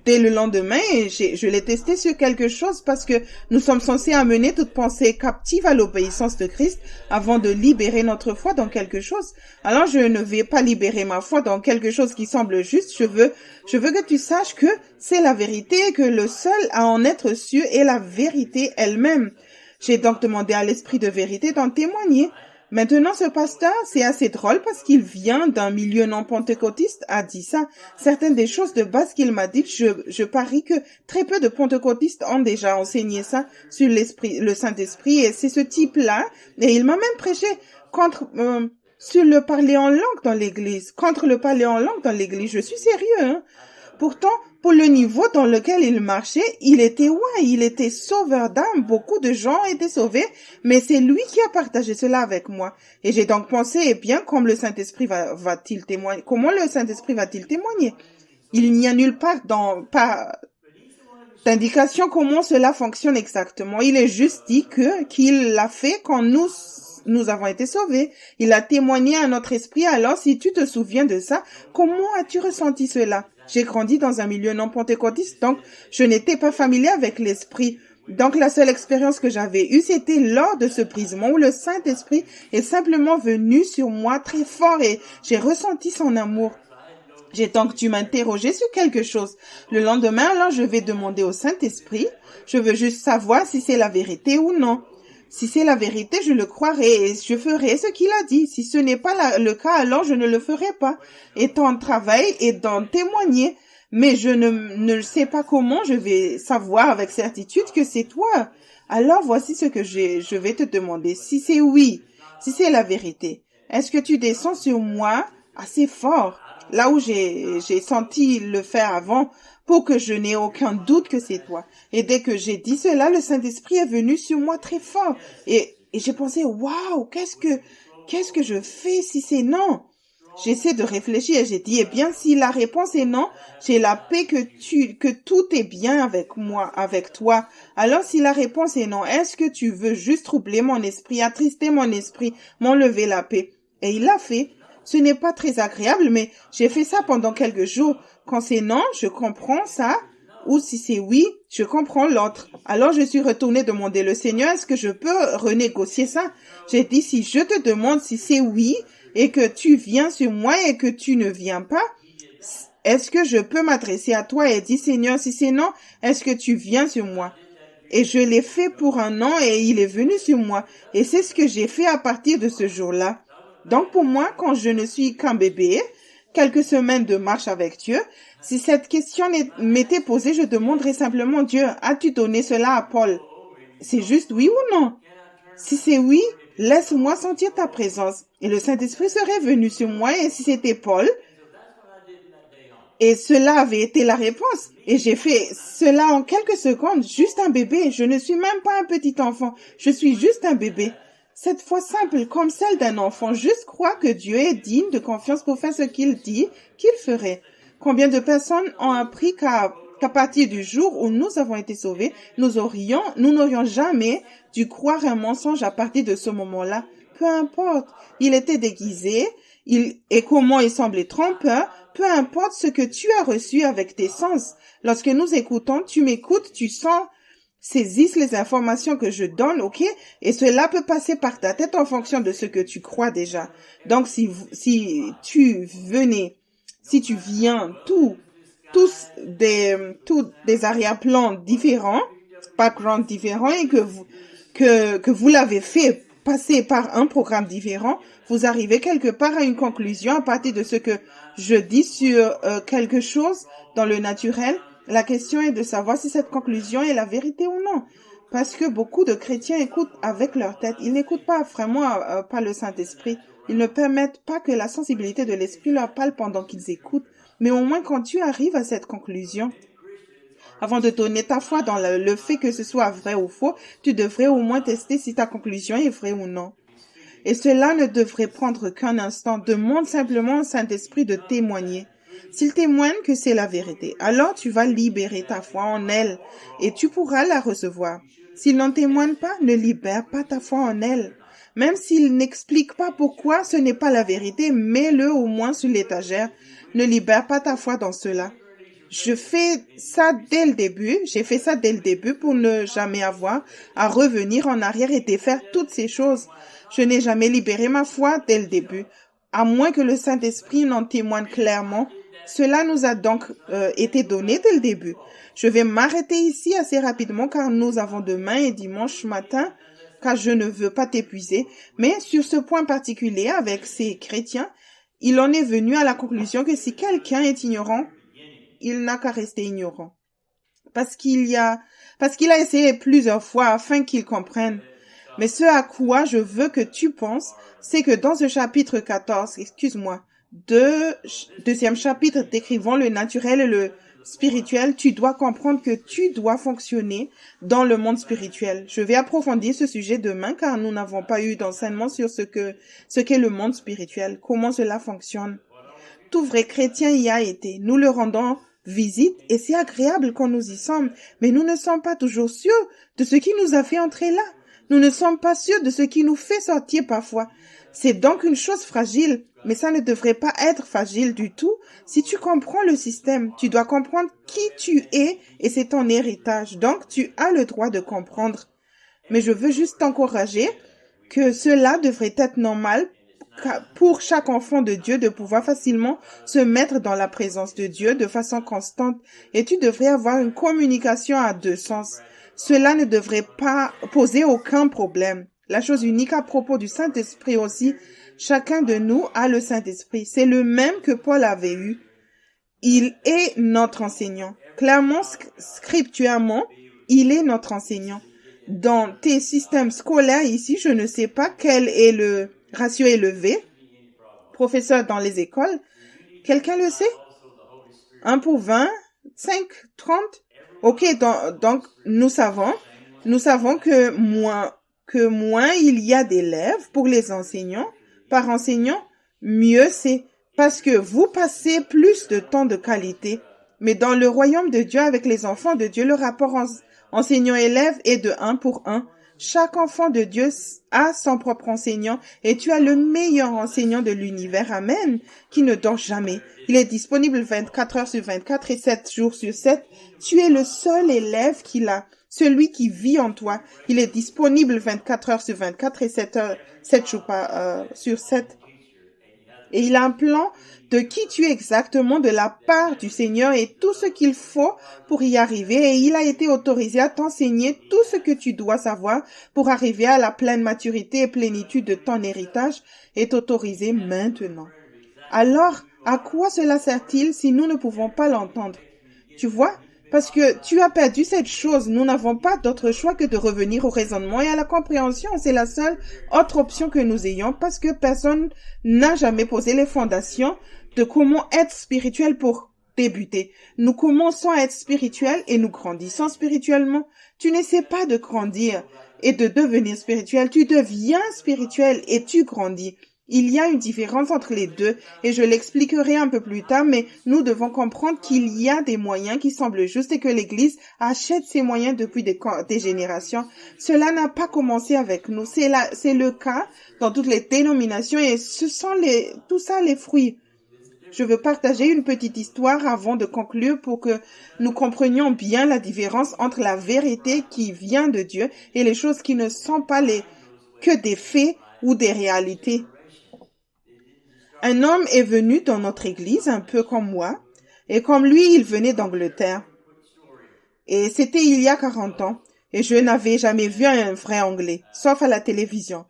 dès le lendemain et je l'ai testé sur quelque chose parce que nous sommes censés amener toute pensée captive à l'obéissance de Christ avant de libérer notre foi dans quelque chose. Alors je ne vais pas libérer ma foi dans quelque chose qui semble juste. Je veux que tu saches que c'est la vérité et que le seul à en être sûr est la vérité elle-même. J'ai donc demandé à l'Esprit de vérité d'en témoigner. Maintenant, ce pasteur, c'est assez drôle parce qu'il vient d'un milieu non pentecôtiste, a dit ça. Certaines des choses de base qu'il m'a dites, je parie que très peu de pentecôtistes ont déjà enseigné ça sur le Saint-Esprit et c'est ce type-là. Et il m'a même prêché sur le parler en langue dans l'église. Contre le parler en langue dans l'église. Je suis sérieux, hein. Pourtant, pour le niveau dans lequel il marchait, il était sauveur d'âme. Beaucoup de gens étaient sauvés, mais c'est lui qui a partagé cela avec moi. Et j'ai donc pensé, eh bien, comment le Saint-Esprit va-t-il témoigner? Il n'y a nulle part d'indication comment cela fonctionne exactement. Il est juste dit qu'il l'a fait quand nous avons été sauvés. Il a témoigné à notre esprit. Alors, si tu te souviens de ça, comment as-tu ressenti cela? J'ai grandi dans un milieu non pentecôtiste, donc je n'étais pas familier avec l'esprit. Donc, la seule expérience que j'avais eue, c'était lors de ce brisement où le Saint-Esprit est simplement venu sur moi très fort et j'ai ressenti son amour. J'ai donc dû m'interroger sur quelque chose. Le lendemain, alors, je vais demander au Saint-Esprit. Je veux juste savoir si c'est la vérité ou non. Si c'est la vérité, je le croirai et je ferai ce qu'il a dit. Si ce n'est pas le cas, alors je ne le ferai pas. Et ton travail est d'en témoigner. Mais je ne sais pas comment je vais savoir avec certitude que c'est toi. Alors voici ce que je vais te demander. Si c'est oui, si c'est la vérité, est-ce que tu descends sur moi assez fort, là où j'ai senti le faire avant, pour que je n'ai aucun doute que c'est toi. Et dès que j'ai dit cela, le Saint-Esprit est venu sur moi très fort. Et j'ai pensé, waouh, qu'est-ce que je fais si c'est non? J'essaie de réfléchir et j'ai dit, eh bien, si la réponse est non, j'ai la paix que tout est bien avec moi, avec toi. Alors, si la réponse est non, est-ce que tu veux juste troubler mon esprit, attrister mon esprit, m'enlever la paix? Et il l'a fait. Ce n'est pas très agréable, mais j'ai fait ça pendant quelques jours. Quand c'est non, je comprends ça. Ou si c'est oui, je comprends l'autre. Alors je suis retournée demander le Seigneur, est-ce que je peux renégocier ça? J'ai dit, si je te demande si c'est oui et que tu viens sur moi et que tu ne viens pas, est-ce que je peux m'adresser à toi et dire, Seigneur, si c'est non, est-ce que tu viens sur moi? Et je l'ai fait pour un an et il est venu sur moi. Et c'est ce que j'ai fait à partir de ce jour-là. Donc pour moi, quand je ne suis qu'un bébé, quelques semaines de marche avec Dieu, si cette question m'était posée, je demanderais simplement, Dieu, as-tu donné cela à Paul? C'est juste oui ou non? Si c'est oui, laisse-moi sentir ta présence. Et le Saint-Esprit serait venu sur moi, et si c'était Paul, et cela avait été la réponse. Et j'ai fait cela en quelques secondes, juste un bébé. Je ne suis même pas un petit enfant, je suis juste un bébé. Cette foi simple comme celle d'un enfant, juste croire que Dieu est digne de confiance pour faire ce qu'il dit qu'il ferait. Combien de personnes ont appris qu'à partir du jour où nous avons été sauvés, nous n'aurions jamais dû croire un mensonge à partir de ce moment-là. Peu importe, il était déguisé, et comment il semblait trompeur, peu importe ce que tu as reçu avec tes sens. Lorsque nous écoutons, tu m'écoutes, tu sens, saisissent les informations que je donne, ok? Et cela peut passer par ta tête en fonction de ce que tu crois déjà. Donc, si tu viens tous des arrière-plans différents, backgrounds différents, et que vous l'avez fait passer par un programme différent, vous arrivez quelque part à une conclusion à partir de ce que je dis sur quelque chose dans le naturel. La question est de savoir si cette conclusion est la vérité ou non. Parce que beaucoup de chrétiens écoutent avec leur tête. Ils n'écoutent pas vraiment par le Saint-Esprit. Ils ne permettent pas que la sensibilité de l'Esprit leur parle pendant qu'ils écoutent. Mais au moins quand tu arrives à cette conclusion, avant de donner ta foi dans le fait que ce soit vrai ou faux, tu devrais au moins tester si ta conclusion est vraie ou non. Et cela ne devrait prendre qu'un instant. Demande simplement au Saint-Esprit de témoigner. S'il témoigne que c'est la vérité, alors tu vas libérer ta foi en elle et tu pourras la recevoir. S'il n'en témoigne pas, ne libère pas ta foi en elle. Même s'il n'explique pas pourquoi ce n'est pas la vérité, mets-le au moins sur l'étagère. Ne libère pas ta foi dans cela. J'ai fait ça dès le début pour ne jamais avoir à revenir en arrière et défaire toutes ces choses. Je n'ai jamais libéré ma foi dès le début, à moins que le Saint-Esprit n'en témoigne clairement. Cela nous a donc été donné dès le début. Je vais m'arrêter ici assez rapidement car nous avons demain et dimanche matin, car je ne veux pas t'épuiser. Mais sur ce point particulier avec ces chrétiens, il en est venu à la conclusion que si quelqu'un est ignorant, il n'a qu'à rester ignorant. Parce qu'il a essayé plusieurs fois afin qu'il comprenne. Mais ce à quoi je veux que tu penses, c'est que dans ce chapitre 14, deuxième chapitre décrivant le naturel et le spirituel, tu dois comprendre que tu dois fonctionner dans le monde spirituel. Je vais approfondir ce sujet demain car nous n'avons pas eu d'enseignement sur ce qu'est le monde spirituel, comment cela fonctionne. Tout vrai chrétien y a été. Nous le rendons visite et c'est agréable quand nous y sommes, mais nous ne sommes pas toujours sûrs de ce qui nous a fait entrer là. Nous ne sommes pas sûrs de ce qui nous fait sortir parfois. C'est donc une chose fragile, mais ça ne devrait pas être fragile du tout. Si tu comprends le système, tu dois comprendre qui tu es et c'est ton héritage. Donc, tu as le droit de comprendre. Mais je veux juste t'encourager que cela devrait être normal pour chaque enfant de Dieu de pouvoir facilement se mettre dans la présence de Dieu de façon constante. Et tu devrais avoir une communication à deux sens. Cela ne devrait pas poser aucun problème. La chose unique à propos du Saint-Esprit aussi, chacun de nous a le Saint-Esprit. C'est le même que Paul avait eu. Il est notre enseignant. Clairement, scripturairement, il est notre enseignant. Dans tes systèmes scolaires ici, je ne sais pas quel est le ratio élevé. Professeur dans les écoles, quelqu'un le sait? 1 pour 20, 5, 30? Ok, donc nous savons que moins il y a d'élèves pour les enseignants, par enseignant, mieux c'est, parce que vous passez plus de temps de qualité. Mais dans le royaume de Dieu, avec les enfants de Dieu, le rapport enseignant-élève est de 1 pour 1. Chaque enfant de Dieu a son propre enseignant et tu as le meilleur enseignant de l'univers, amen, qui ne dort jamais. Il est disponible 24 heures sur 24 et 7 jours sur 7. Tu es le seul élève qu'il a, celui qui vit en toi. Il est disponible 24 heures sur 24 et 7 jours sur 7. Et il a un plan de qui tu es exactement de la part du Seigneur et tout ce qu'il faut pour y arriver. Et il a été autorisé à t'enseigner tout ce que tu dois savoir pour arriver à la pleine maturité et plénitude de ton héritage est autorisé maintenant. Alors, à quoi cela sert-il si nous ne pouvons pas l'entendre? Tu vois? Parce que tu as perdu cette chose. Nous n'avons pas d'autre choix que de revenir au raisonnement et à la compréhension. C'est la seule autre option que nous ayons parce que personne n'a jamais posé les fondations de comment être spirituel pour débuter. Nous commençons à être spirituels et nous grandissons spirituellement. Tu n'essaies pas de grandir et de devenir spirituel. Tu deviens spirituel et tu grandis. Il y a une différence entre les deux et je l'expliquerai un peu plus tard, mais nous devons comprendre qu'il y a des moyens qui semblent justes et que l'Église achète ces moyens depuis des générations. Cela n'a pas commencé avec nous. C'est le cas dans toutes les dénominations et ce sont tout ça les fruits. Je veux partager une petite histoire avant de conclure pour que nous comprenions bien la différence entre la vérité qui vient de Dieu et les choses qui ne sont pas que des faits ou des réalités. Un homme est venu dans notre église, un peu comme moi, et comme lui, il venait d'Angleterre. Et c'était il y a 40 ans, et je n'avais jamais vu un vrai anglais, sauf à la télévision.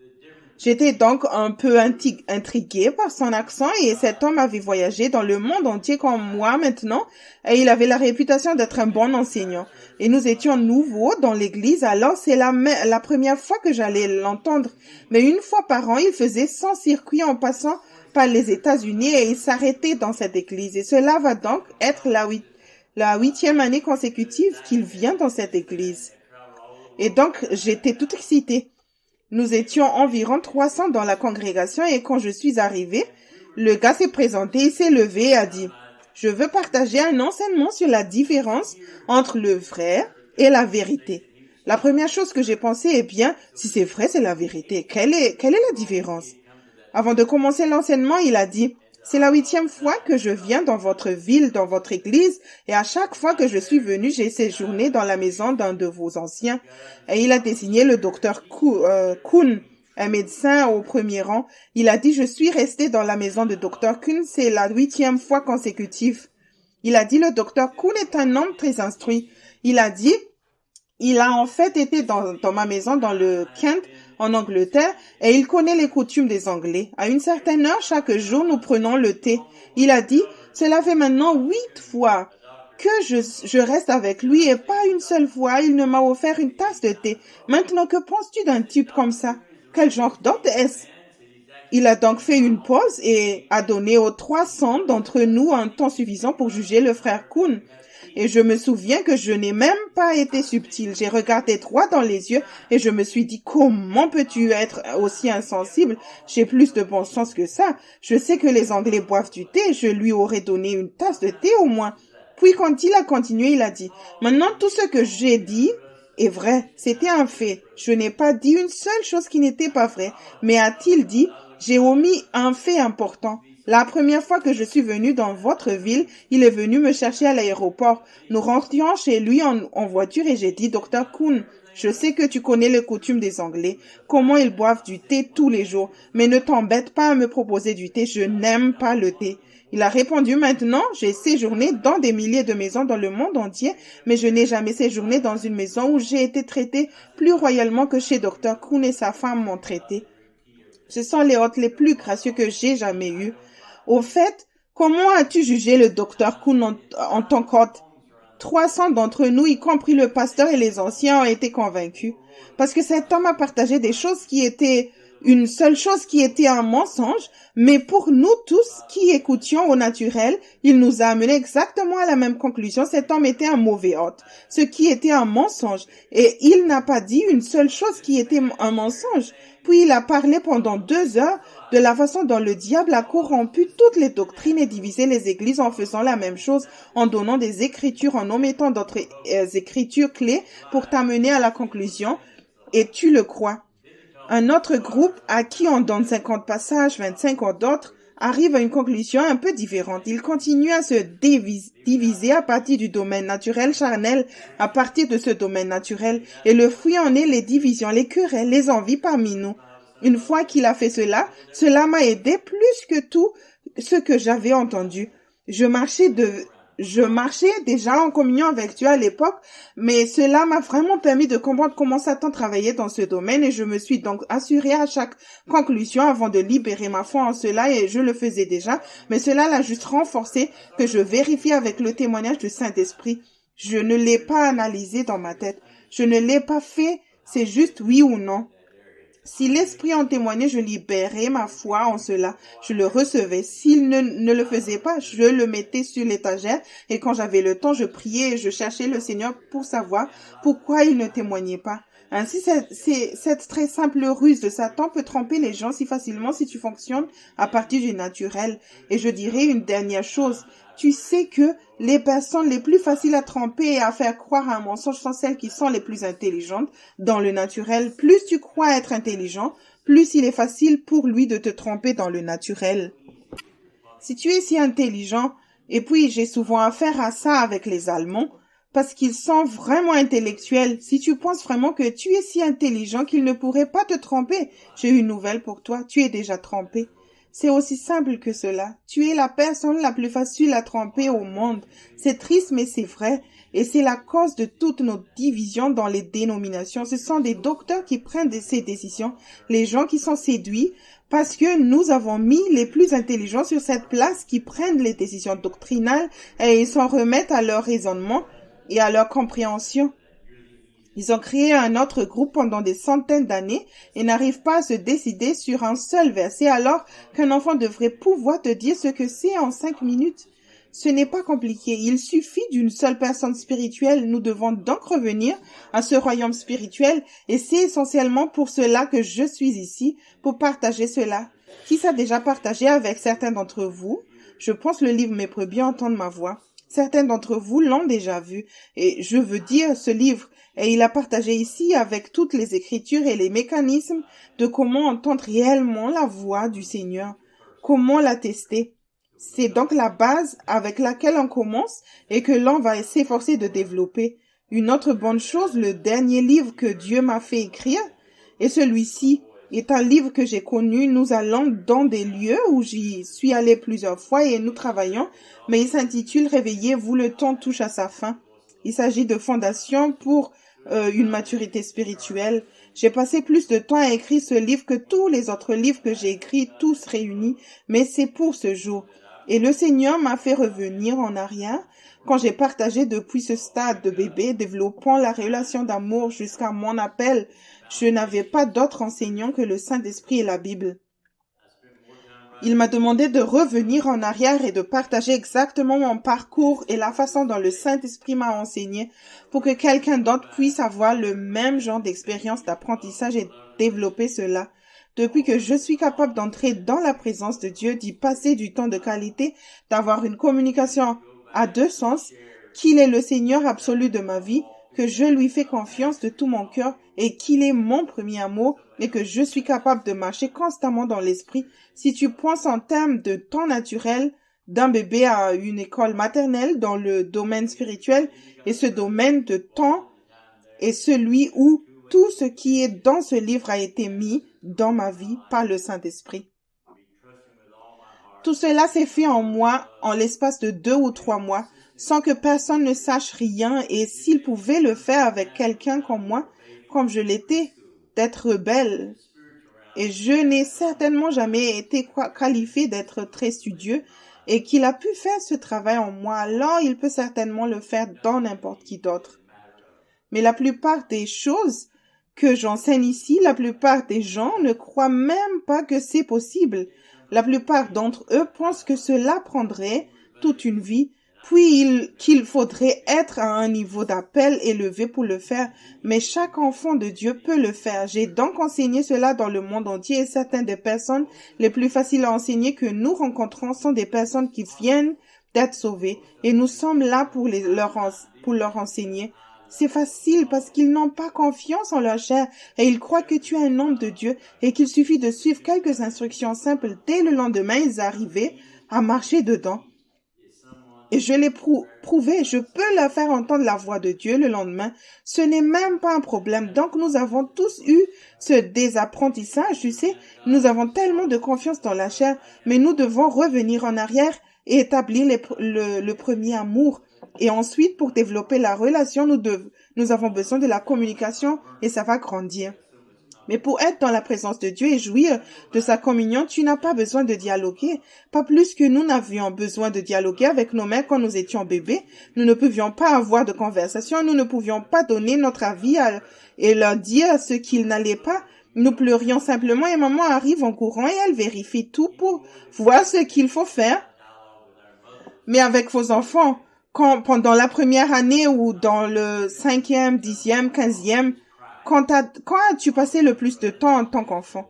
J'étais donc un peu intriguée par son accent, et cet homme avait voyagé dans le monde entier comme moi maintenant, et il avait la réputation d'être un bon enseignant. Et nous étions nouveaux dans l'église, alors c'est la première fois que j'allais l'entendre. Mais une fois par an, il faisait 100 circuits en passant par les États-Unis et il s'arrêtait dans cette église. Et cela va donc être la 8e année consécutive qu'il vient dans cette église. Et donc, j'étais toute excitée. Nous étions environ 300 dans la congrégation et quand je suis arrivée, le gars s'est présenté, il s'est levé et a dit « Je veux partager un enseignement sur la différence entre le vrai et la vérité. » La première chose que j'ai pensé est bien, si c'est vrai, c'est la vérité. Quelle est la différence? Avant de commencer l'enseignement, il a dit « C'est la 8e fois que je viens dans votre ville, dans votre église, et à chaque fois que je suis venu, j'ai séjourné dans la maison d'un de vos anciens. » Et il a désigné le docteur Kuhn, un médecin au premier rang. Il a dit « Je suis resté dans la maison de docteur Kuhn, c'est la 8e fois consécutive. » Il a dit « Le docteur Kuhn est un homme très instruit. » Il a dit « Il a en fait été dans ma maison dans le Kent, en Angleterre, et il connaît les coutumes des Anglais. À une certaine heure, chaque jour, nous prenons le thé. Il a dit, cela fait maintenant 8 fois que je reste avec lui et pas une seule fois, il ne m'a offert une tasse de thé. Maintenant, que penses-tu d'un type comme ça? Quel genre d'hôte est-ce? Il a donc fait une pause et a donné aux 300 d'entre nous un temps suffisant pour juger le frère Kuhn. Et je me souviens que je n'ai même pas été subtil. J'ai regardé droit dans les yeux et je me suis dit, comment peux-tu être aussi insensible? J'ai plus de bon sens que ça. Je sais que les Anglais boivent du thé. Je lui aurais donné une tasse de thé au moins. Puis quand il a continué, il a dit, « Maintenant tout ce que j'ai dit est vrai, c'était un fait. Je n'ai pas dit une seule chose qui n'était pas vraie. » Mais a-t-il dit, « J'ai omis un fait important. La première fois que je suis venu dans votre ville, il est venu me chercher à l'aéroport. Nous rentrions chez lui en voiture et j'ai dit, Dr. Kuhn, je sais que tu connais les coutumes des Anglais, comment ils boivent du thé tous les jours, mais ne t'embête pas à me proposer du thé, je n'aime pas le thé. » Il a répondu, « Maintenant, j'ai séjourné dans des milliers de maisons dans le monde entier, mais je n'ai jamais séjourné dans une maison où j'ai été traité plus royalement que chez Dr. Kuhn et sa femme m'ont traité. Ce sont les hôtes les plus gracieux que j'ai jamais eus. Au fait, comment as-tu jugé le Dr. Kuhn en tant qu'hôte? 300 d'entre nous, y compris le pasteur et les anciens, ont été convaincus. Parce que cet homme a partagé des choses qui étaient une seule chose qui était un mensonge, mais pour nous tous qui écoutions au naturel, il nous a amené exactement à la même conclusion. Cet homme était un mauvais hôte, ce qui était un mensonge, et il n'a pas dit une seule chose qui était un mensonge. Puis il a parlé pendant 2 heures de la façon dont le diable a corrompu toutes les doctrines et divisé les églises en faisant la même chose, en donnant des écritures, en omettant d'autres écritures clés pour t'amener à la conclusion, et tu le crois. Un autre groupe à qui on donne 50 passages, 25 ou d'autres, arrive à une conclusion un peu différente. Il continue à se diviser à partir du domaine naturel charnel, à partir de ce domaine naturel, et le fruit en est les divisions, les querelles, les envies parmi nous. Une fois qu'il a fait cela, cela m'a aidé plus que tout ce que j'avais entendu. Je marchais déjà en communion avec Dieu à l'époque, mais cela m'a vraiment permis de comprendre comment Satan travaillait dans ce domaine et je me suis donc assurée à chaque conclusion avant de libérer ma foi en cela et je le faisais déjà, mais cela l'a juste renforcé que je vérifie avec le témoignage du Saint-Esprit. Je ne l'ai pas analysé dans ma tête. Je ne l'ai pas fait, c'est juste oui ou non. Si l'Esprit en témoignait, je libérais ma foi en cela. Je le recevais. S'il ne le faisait pas, je le mettais sur l'étagère et quand j'avais le temps, je priais et je cherchais le Seigneur pour savoir pourquoi il ne témoignait pas. Ainsi, cette très simple ruse de Satan peut tromper les gens si facilement si tu fonctionnes à partir du naturel. Et je dirais une dernière chose. Tu sais que les personnes les plus faciles à tromper et à faire croire à un mensonge sont celles qui sont les plus intelligentes. Dans le naturel, plus tu crois être intelligent, plus il est facile pour lui de te tromper dans le naturel. Si tu es si intelligent, et puis j'ai souvent affaire à ça avec les Allemands, parce qu'ils sont vraiment intellectuels. Si tu penses vraiment que tu es si intelligent qu'ils ne pourraient pas te tromper, j'ai une nouvelle pour toi, tu es déjà trompé. C'est aussi simple que cela. Tu es la personne la plus facile à tromper au monde. C'est triste, mais c'est vrai. Et c'est la cause de toutes nos divisions dans les dénominations. Ce sont des docteurs qui prennent ces décisions. Les gens qui sont séduits parce que nous avons mis les plus intelligents sur cette place qui prennent les décisions doctrinales et ils s'en remettent à leur raisonnement et à leur compréhension. Ils ont créé un autre groupe pendant des centaines d'années et n'arrivent pas à se décider sur un seul verset alors qu'un enfant devrait pouvoir te dire ce que c'est en 5 minutes. Ce n'est pas compliqué, il suffit d'une seule personne spirituelle. Nous devons donc revenir à ce royaume spirituel et c'est essentiellement pour cela que je suis ici, pour partager cela. Qui s'est déjà partagé avec certains d'entre vous? Je pense le livre Mes brebis entendent ma voix. Certains d'entre vous l'ont déjà vu et je veux dire ce livre. Et il a partagé ici avec toutes les écritures et les mécanismes de comment entendre réellement la voix du Seigneur, comment la tester. C'est donc la base avec laquelle on commence et que l'on va s'efforcer de développer. Une autre bonne chose, le dernier livre que Dieu m'a fait écrire, et celui-ci est un livre que j'ai connu. Nous allons dans des lieux où j'y suis allé plusieurs fois et nous travaillons, mais il s'intitule « Réveillez-vous, le temps touche à sa fin ». Il s'agit de fondation pour une maturité spirituelle. J'ai passé plus de temps à écrire ce livre que tous les autres livres que j'ai écrits, tous réunis, mais c'est pour ce jour. Et le Seigneur m'a fait revenir en arrière quand j'ai partagé depuis ce stade de bébé, développant la relation d'amour jusqu'à mon appel. Je n'avais pas d'autre enseignant que le Saint-Esprit et la Bible. Il m'a demandé de revenir en arrière et de partager exactement mon parcours et la façon dont le Saint-Esprit m'a enseigné pour que quelqu'un d'autre puisse avoir le même genre d'expérience d'apprentissage et développer cela. Depuis que je suis capable d'entrer dans la présence de Dieu, d'y passer du temps de qualité, d'avoir une communication à 2 sens, qu'il est le Seigneur absolu de ma vie, que je lui fais confiance de tout mon cœur et qu'il est mon premier amour et que je suis capable de marcher constamment dans l'esprit. Si tu penses en termes de temps naturel, d'un bébé à une école maternelle dans le domaine spirituel, et ce domaine de temps est celui où tout ce qui est dans ce livre a été mis dans ma vie par le Saint-Esprit. Tout cela s'est fait en moi en l'espace de 2 ou 3 mois, sans que personne ne sache rien, et s'il pouvait le faire avec quelqu'un comme moi, comme je l'étais, d'être rebelle. Et je n'ai certainement jamais été qualifié d'être très studieux, et qu'il a pu faire ce travail en moi, alors il peut certainement le faire dans n'importe qui d'autre. Mais la plupart des choses que j'enseigne ici, la plupart des gens ne croient même pas que c'est possible. La plupart d'entre eux pensent que cela prendrait toute une vie, puis qu'il faudrait être à un niveau d'appel élevé pour le faire. Mais chaque enfant de Dieu peut le faire. J'ai donc enseigné cela dans le monde entier et certaines des personnes les plus faciles à enseigner que nous rencontrons sont des personnes qui viennent d'être sauvées et nous sommes là pour leur enseigner. C'est facile parce qu'ils n'ont pas confiance en leur chair et ils croient que tu es un homme de Dieu et qu'il suffit de suivre quelques instructions simples. Dès le lendemain, ils arrivaient à marcher dedans. Et je l'ai prouvé, je peux leur faire entendre la voix de Dieu le lendemain. Ce n'est même pas un problème. Donc nous avons tous eu ce désapprentissage, tu sais. Nous avons tellement de confiance dans la chair, mais nous devons revenir en arrière et établir le premier amour. Et ensuite, pour développer la relation, nous avons besoin de la communication et ça va grandir. Mais pour être dans la présence de Dieu et jouir de sa communion, tu n'as pas besoin de dialoguer. Pas plus que nous n'avions besoin de dialoguer avec nos mères quand nous étions bébés. Nous ne pouvions pas avoir de conversation. Nous ne pouvions pas donner notre avis et leur dire ce qu'ils n'allaient pas. Nous pleurions simplement et maman arrive en courant et elle vérifie tout pour voir ce qu'il faut faire. Mais avec vos enfants, pendant la première année ou dans le 5e, 10e, 15e, quand as-tu passé le plus de temps en tant qu'enfant?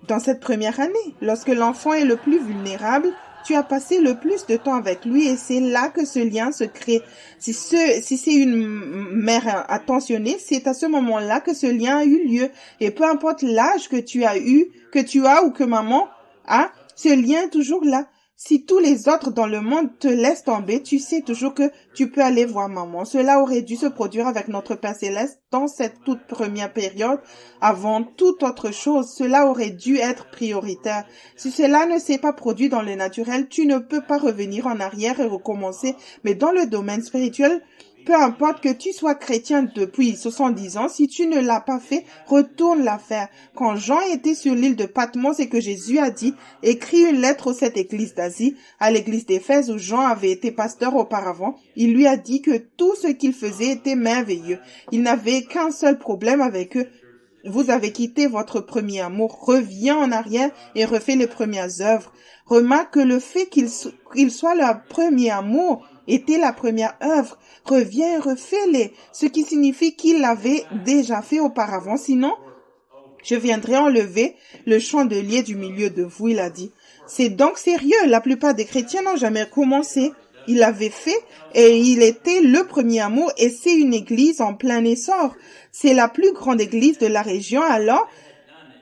Dans cette première année, lorsque l'enfant est le plus vulnérable, tu as passé le plus de temps avec lui et c'est là que ce lien se crée. Si c'est une mère attentionnée, c'est à ce moment-là que ce lien a eu lieu. Et peu importe l'âge que tu as ou que maman a, ce lien est toujours là. Si tous les autres dans le monde te laissent tomber, tu sais toujours que tu peux aller voir maman. Cela aurait dû se produire avec notre Père Céleste dans cette toute première période. Avant toute autre chose, cela aurait dû être prioritaire. Si cela ne s'est pas produit dans le naturel, tu ne peux pas revenir en arrière et recommencer. Mais dans le domaine spirituel, peu importe que tu sois chrétien depuis 70 ans, si tu ne l'as pas fait, retourne la faire. Quand Jean était sur l'île de Patmos et que Jésus a dit « Écris une lettre aux 7 églises d'Asie », à l'église d'Éphèse où Jean avait été pasteur auparavant, il lui a dit que tout ce qu'il faisait était merveilleux. Il n'avait qu'un seul problème avec eux. Vous avez quitté votre premier amour. Reviens en arrière et refais les premières œuvres. Remarque que le fait qu'il soit leur premier amour était la première œuvre. Reviens et refais-les, ce qui signifie qu'il l'avait déjà fait auparavant. Sinon, je viendrai enlever le chandelier du milieu de vous, il a dit. C'est donc sérieux. La plupart des chrétiens n'ont jamais commencé. Il l'avait fait et il était le premier amour et c'est une église en plein essor. C'est la plus grande église de la région alors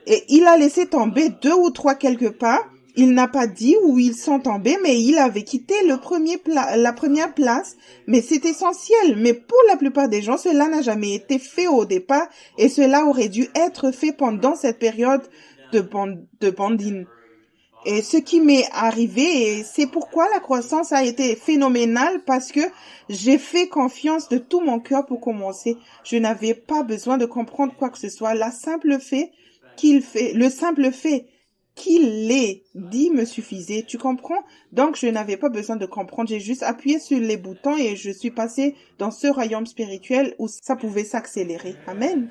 et il a laissé tomber 2 ou 3 quelque part. Il n'a pas dit où ils sont tombés, mais il avait quitté la première place. Mais c'est essentiel. Mais pour la plupart des gens, cela n'a jamais été fait au départ et cela aurait dû être fait pendant cette période de bandine. Et ce qui m'est arrivé, et c'est pourquoi la croissance a été phénoménale, parce que j'ai fait confiance de tout mon cœur pour commencer. Je n'avais pas besoin de comprendre quoi que ce soit. Le simple fait qu'il l'ait dit me suffisait. Tu comprends? Donc, je n'avais pas besoin de comprendre. J'ai juste appuyé sur les boutons et je suis passée dans ce royaume spirituel où ça pouvait s'accélérer. Amen.